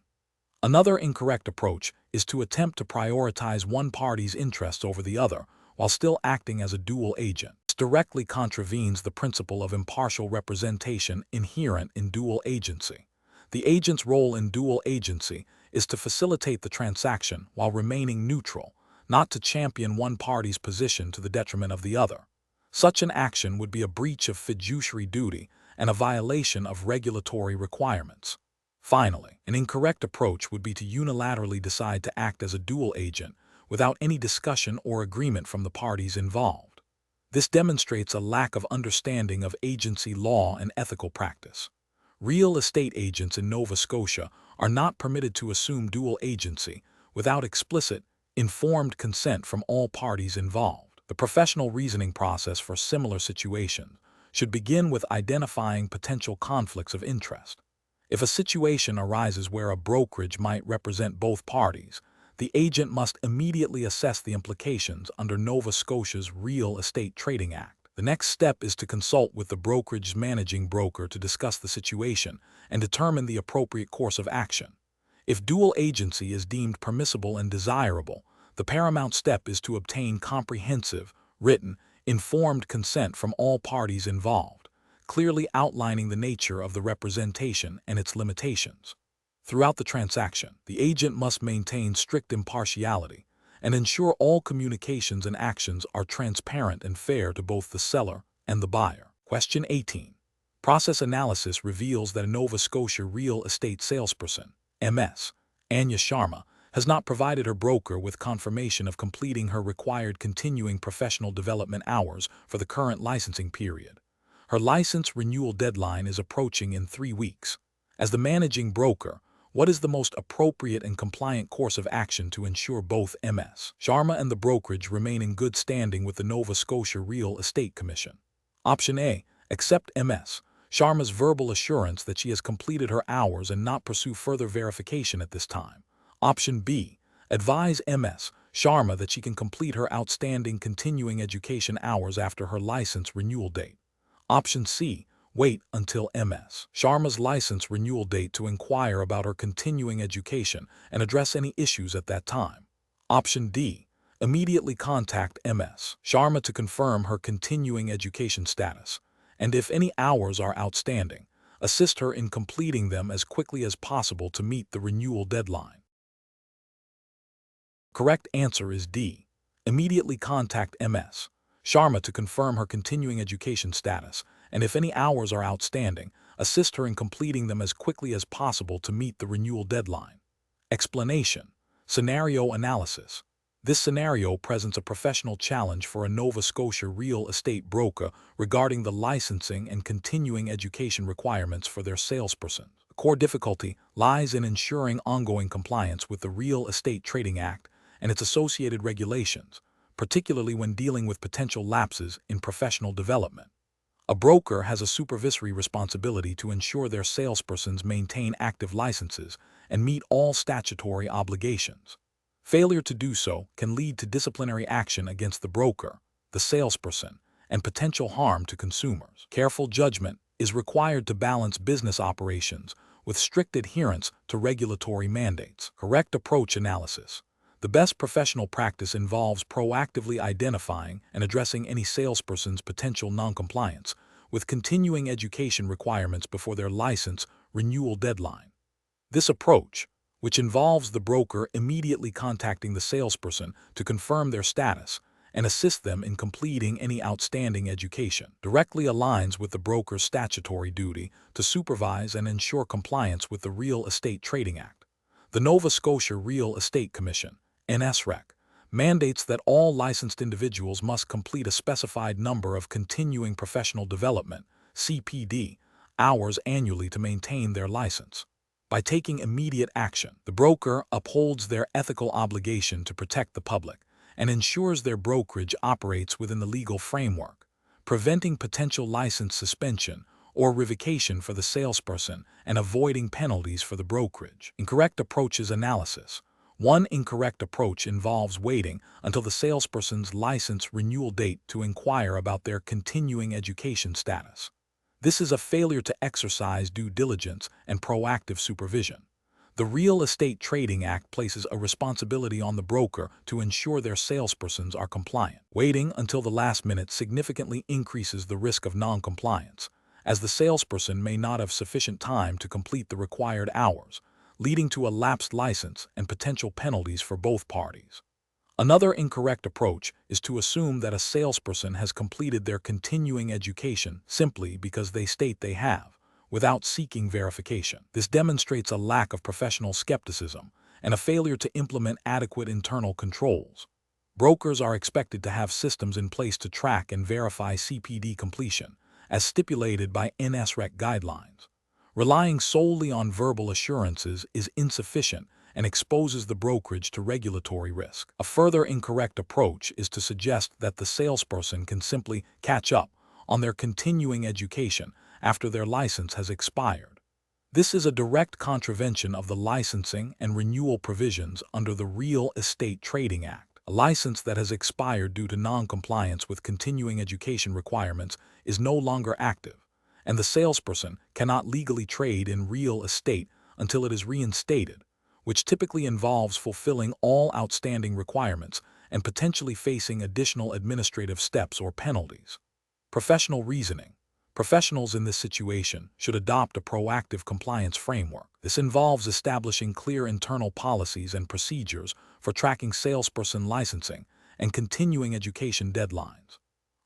Another incorrect approach is to attempt to prioritize one party's interests over the other while still acting as a dual agent. directly contravenes the principle of impartial representation inherent in dual agency. The agent's role in dual agency is to facilitate the transaction while remaining neutral, not to champion one party's position to the detriment of the other. Such an action would be a breach of fiduciary duty and a violation of regulatory requirements. Finally, an incorrect approach would be to unilaterally decide to act as a dual agent without any discussion or agreement from the parties involved. This demonstrates a lack of understanding of agency law and ethical practice. Real estate agents in Nova Scotia are not permitted to assume dual agency without explicit, informed consent from all parties involved. The professional reasoning process for similar situations should begin with identifying potential conflicts of interest. If a situation arises where a brokerage might represent both parties, the agent must immediately assess the implications under Nova Scotia's Real Estate Trading Act. The next step is to consult with the brokerage's managing broker to discuss the situation and determine the appropriate course of action. If dual agency is deemed permissible and desirable, the paramount step is to obtain comprehensive, written, informed consent from all parties involved, clearly outlining the nature of the representation and its limitations. Throughout the transaction, the agent must maintain strict impartiality and ensure all communications and actions are transparent and fair to both the seller and the buyer. Question 18. Process analysis reveals that a Nova Scotia real estate salesperson, MS, Anya Sharma, has not provided her broker with confirmation of completing her required continuing professional development hours for the current licensing period. Her license renewal deadline is approaching in 3 weeks. As the managing broker, what is the most appropriate and compliant course of action to ensure both MS Sharma and the brokerage remain in good standing with the Nova Scotia Real Estate Commission? Option A. Accept MS Sharma's verbal assurance that she has completed her hours and not pursue further verification at this time. Option B. Advise MS Sharma that she can complete her outstanding continuing education hours after her license renewal date. Option C. Wait until MS Sharma's license renewal date to inquire about her continuing education and address any issues at that time. Option D. Immediately contact MS Sharma to confirm her continuing education status, and if any hours are outstanding, assist her in completing them as quickly as possible to meet the renewal deadline. Correct answer is D. Immediately contact MS Sharma to confirm her continuing education status, and if any hours are outstanding, assist her in completing them as quickly as possible to meet the renewal deadline. Explanation. Scenario analysis. This scenario presents a professional challenge for a Nova Scotia real estate broker regarding the licensing and continuing education requirements for their salesperson. The core difficulty lies in ensuring ongoing compliance with the Real Estate Trading Act and its associated regulations, particularly when dealing with potential lapses in professional development. A broker has a supervisory responsibility to ensure their salespersons maintain active licenses and meet all statutory obligations. Failure to do so can lead to disciplinary action against the broker, the salesperson, and potential harm to consumers. Careful judgment is required to balance business operations with strict adherence to regulatory mandates. Correct approach analysis. The best professional practice involves proactively identifying and addressing any salesperson's potential noncompliance with continuing education requirements before their license renewal deadline. This approach, which involves the broker immediately contacting the salesperson to confirm their status and assist them in completing any outstanding education, directly aligns with the broker's statutory duty to supervise and ensure compliance with the Real Estate Trading Act. The Nova Scotia Real Estate Commission, NSREC, mandates that all licensed individuals must complete a specified number of continuing professional development (CPD) hours annually to maintain their license. By taking immediate action, the broker upholds their ethical obligation to protect the public and ensures their brokerage operates within the legal framework, preventing potential license suspension or revocation for the salesperson and avoiding penalties for the brokerage. Incorrect approaches analysis. One incorrect approach involves waiting until the salesperson's license renewal date to inquire about their continuing education status. This is a failure to exercise due diligence and proactive supervision. The Real Estate Trading Act places a responsibility on the broker to ensure their salespersons are compliant. Waiting until the last minute significantly increases the risk of non-compliance, as the salesperson may not have sufficient time to complete the required hours, leading to a lapsed license and potential penalties for both parties. Another incorrect approach is to assume that a salesperson has completed their continuing education simply because they state they have, without seeking verification. This demonstrates a lack of professional skepticism and a failure to implement adequate internal controls. Brokers are expected to have systems in place to track and verify CPD completion, as stipulated by NSREC guidelines. Relying solely on verbal assurances is insufficient and exposes the brokerage to regulatory risk. A further incorrect approach is to suggest that the salesperson can simply catch up on their continuing education after their license has expired. This is a direct contravention of the licensing and renewal provisions under the Real Estate Trading Act. A license that has expired due to non-compliance with continuing education requirements is no longer active, and the salesperson cannot legally trade in real estate until it is reinstated, which typically involves fulfilling all outstanding requirements and potentially facing additional administrative steps or penalties. Professional reasoning. Professionals in this situation should adopt a proactive compliance framework. This involves establishing clear internal policies and procedures for tracking salesperson licensing and continuing education deadlines.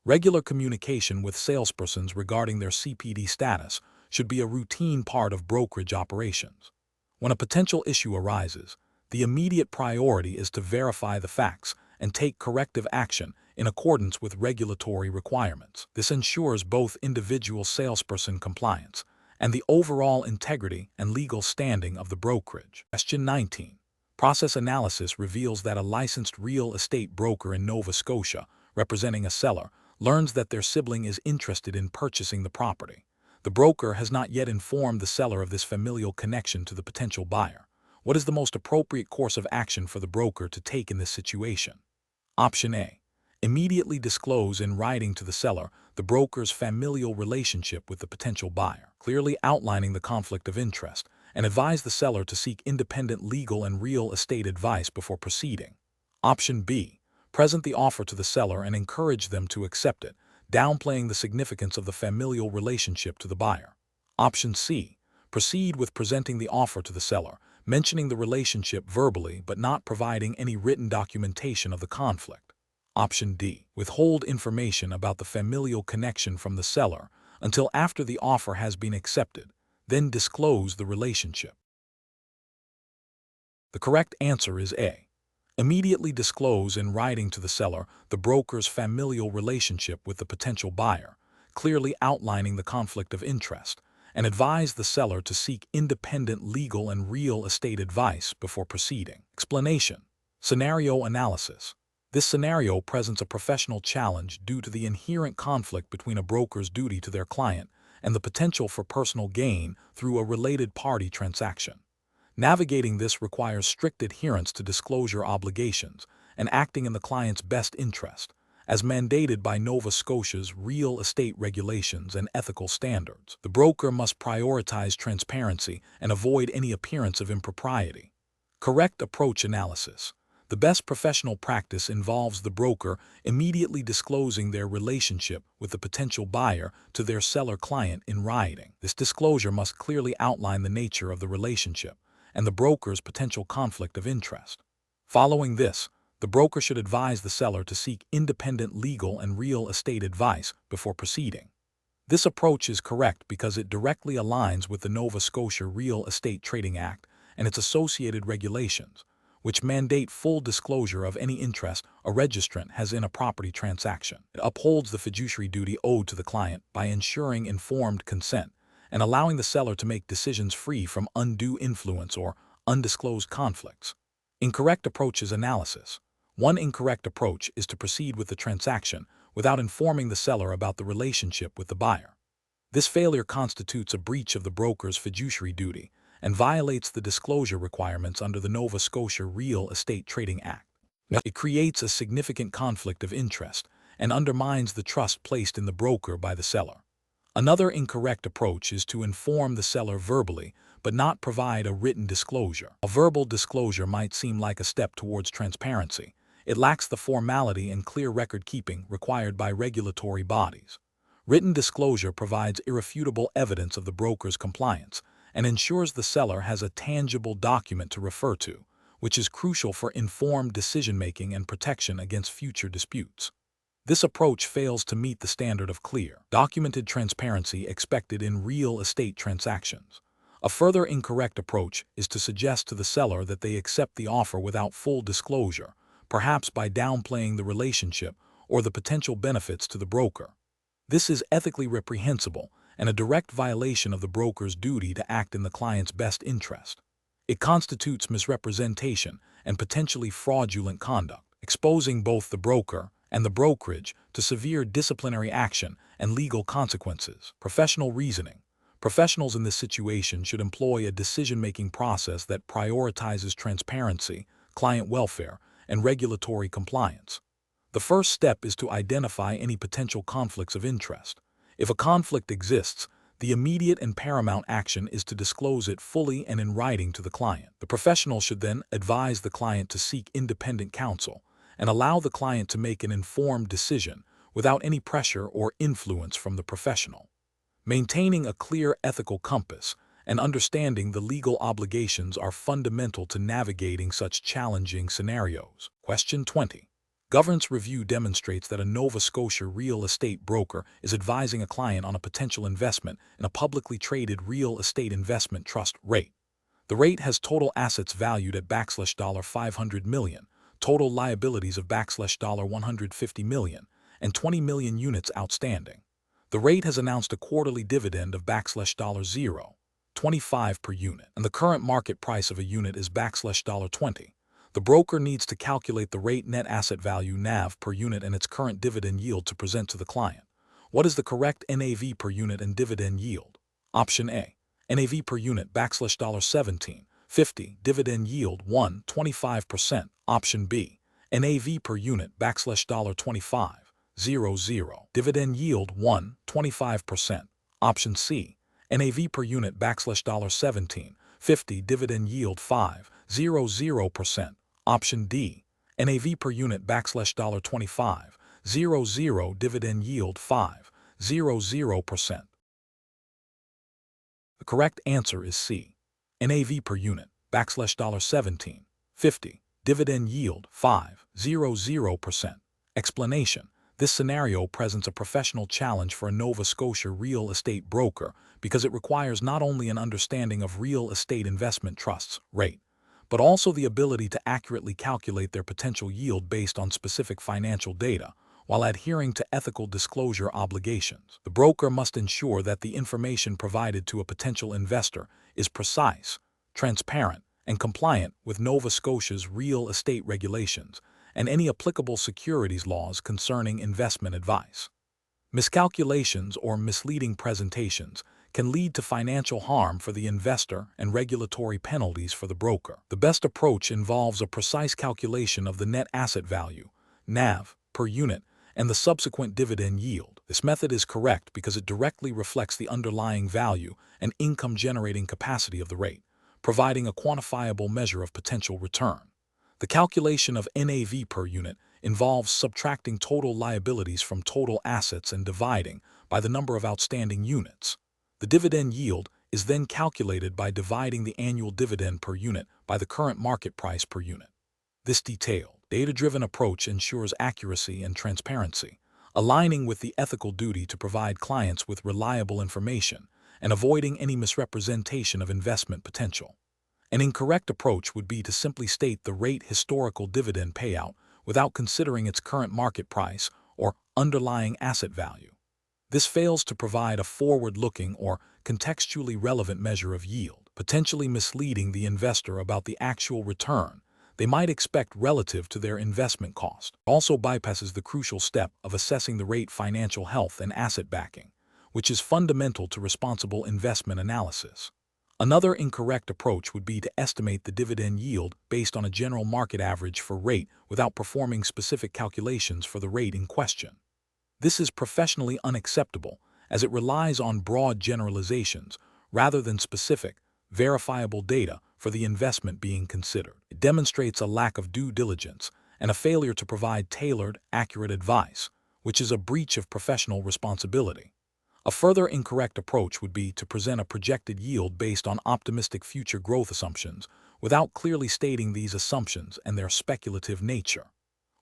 Regular communication with salespersons regarding their CPD status should be a routine part of brokerage operations. When a potential issue arises, the immediate priority is to verify the facts and take corrective action in accordance with regulatory requirements. This ensures both individual salesperson compliance and the overall integrity and legal standing of the brokerage. Question 19. Process analysis reveals that a licensed real estate broker in Nova Scotia, representing a seller, learns that their sibling is interested in purchasing the property. The broker has not yet informed the seller of this familial connection to the potential buyer. What is the most appropriate course of action for the broker to take in this situation? Option A. Immediately disclose in writing to the seller the broker's familial relationship with the potential buyer, clearly outlining the conflict of interest, and advise the seller to seek independent legal and real estate advice before proceeding. Option B. Present the offer to the seller and encourage them to accept it, downplaying the significance of the familial relationship to the buyer. Option C. Proceed with presenting the offer to the seller, mentioning the relationship verbally but not providing any written documentation of the conflict. Option D. Withhold information about the familial connection from the seller until after the offer has been accepted, then disclose the relationship. The correct answer is A. Immediately disclose in writing to the seller the broker's familial relationship with the potential buyer, clearly outlining the conflict of interest, and advise the seller to seek independent legal and real estate advice before proceeding. Explanation. Scenario analysis. This scenario presents a professional challenge due to the inherent conflict between a broker's duty to their client and the potential for personal gain through a related party transaction. Navigating this requires strict adherence to disclosure obligations and acting in the client's best interest, as mandated by Nova Scotia's real estate regulations and ethical standards. The broker must prioritize transparency and avoid any appearance of impropriety. Correct approach analysis. The best professional practice involves the broker immediately disclosing their relationship with the potential buyer to their seller client in writing. This disclosure must clearly outline the nature of the relationship and the broker's potential conflict of interest. Following this, the broker should advise the seller to seek independent legal and real estate advice before proceeding. This approach is correct because it directly aligns with the Nova Scotia Real Estate Trading Act and its associated regulations, which mandate full disclosure of any interest a registrant has in a property transaction. It upholds the fiduciary duty owed to the client by ensuring informed consent and allowing the seller to make decisions free from undue influence or undisclosed conflicts. Incorrect approaches analysis. One incorrect approach is to proceed with the transaction without informing the seller about the relationship with the buyer. This failure constitutes a breach of the broker's fiduciary duty and violates the disclosure requirements under the Nova Scotia Real Estate Trading Act. It creates a significant conflict of interest and undermines the trust placed in the broker by the seller. Another incorrect approach is to inform the seller verbally but not provide a written disclosure. A verbal disclosure might seem like a step towards transparency. It lacks the formality and clear record-keeping required by regulatory bodies. Written disclosure provides irrefutable evidence of the broker's compliance and ensures the seller has a tangible document to refer to, which is crucial for informed decision-making and protection against future disputes. This approach fails to meet the standard of clear, documented transparency expected in real estate transactions. A further incorrect approach is to suggest to the seller that they accept the offer without full disclosure, perhaps by downplaying the relationship or the potential benefits to the broker. This is ethically reprehensible and a direct violation of the broker's duty to act in the client's best interest. It constitutes misrepresentation and potentially fraudulent conduct, exposing both the broker and the brokerage to severe disciplinary action and legal consequences. Professional reasoning. Professionals in this situation should employ a decision-making process that prioritizes transparency, client welfare, and regulatory compliance. The first step is to identify any potential conflicts of interest. If a conflict exists, the immediate and paramount action is to disclose it fully and in writing to the client. The professional should then advise the client to seek independent counsel and allow the client to make an informed decision without any pressure or influence from the professional. Maintaining a clear ethical compass and understanding the legal obligations are fundamental to navigating such challenging scenarios. Question 20. Governance review demonstrates that a Nova Scotia real estate broker is advising a client on a potential investment in a publicly traded real estate investment trust REIT. The REIT has total assets valued at $500 million, total liabilities of $150 million, and 20 million units outstanding. The REIT has announced a quarterly dividend of $0.25 per unit, and the current market price of a unit is $20. The broker needs to calculate the REIT net asset value NAV per unit and its current dividend yield to present to the client. What is the correct NAV per unit and dividend yield? Option A. NAV per unit $17.50, dividend yield 1.25%. Option B. NAV per unit $25.00, dividend yield 1.25%. Option C. NAV per unit $17.50, dividend yield 5.00%. Option D. NAV per unit $25.00, dividend yield 5.00%. The correct answer is C. NAV per unit $17.50, dividend yield 5.00%. Explanation. This scenario presents a professional challenge for a Nova Scotia real estate broker because it requires not only an understanding of real estate investment trusts, REIT, but also the ability to accurately calculate their potential yield based on specific financial data, while adhering to ethical disclosure obligations. The broker must ensure that the information provided to a potential investor is precise, transparent, and compliant with Nova Scotia's real estate regulations and any applicable securities laws concerning investment advice. Miscalculations or misleading presentations can lead to financial harm for the investor and regulatory penalties for the broker. The best approach involves a precise calculation of the net asset value, NAV, per unit, and the subsequent dividend yield. This method is correct because it directly reflects the underlying value and income-generating capacity of the REIT, providing a quantifiable measure of potential return. The calculation of NAV per unit involves subtracting total liabilities from total assets and dividing by the number of outstanding units. The dividend yield is then calculated by dividing the annual dividend per unit by the current market price per unit. This detailed, data-driven approach ensures accuracy and transparency, aligning with the ethical duty to provide clients with reliable information and avoiding any misrepresentation of investment potential. An incorrect approach would be to simply state the REIT historical dividend payout without considering its current market price or underlying asset value. This fails to provide a forward-looking or contextually relevant measure of yield, potentially misleading the investor about the actual return they might expect relative to their investment cost. It also bypasses the crucial step of assessing the REIT financial health and asset backing, which is fundamental to responsible investment analysis. Another incorrect approach would be to estimate the dividend yield based on a general market average for REIT without performing specific calculations for the REIT in question. This is professionally unacceptable, as it relies on broad generalizations rather than specific, verifiable data for the investment being considered. It demonstrates a lack of due diligence and a failure to provide tailored, accurate advice, which is a breach of professional responsibility. A further incorrect approach would be to present a projected yield based on optimistic future growth assumptions without clearly stating these assumptions and their speculative nature.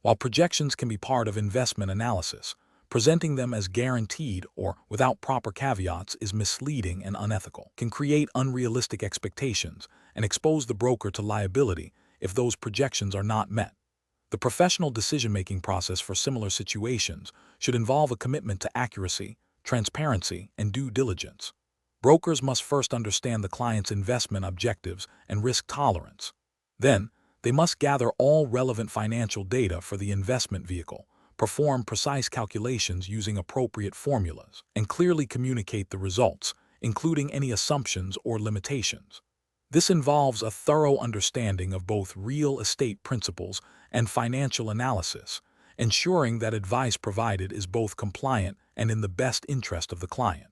While projections can be part of investment analysis, presenting them as guaranteed or without proper caveats is misleading and unethical, can create unrealistic expectations, and expose the broker to liability if those projections are not met. The professional decision-making process for similar situations should involve a commitment to accuracy, transparency, and due diligence. Brokers must first understand the client's investment objectives and risk tolerance. Then, they must gather all relevant financial data for the investment vehicle, perform precise calculations using appropriate formulas, and clearly communicate the results, including any assumptions or limitations. This involves a thorough understanding of both real estate principles and financial analysis, ensuring that advice provided is both compliant and in the best interest of the client.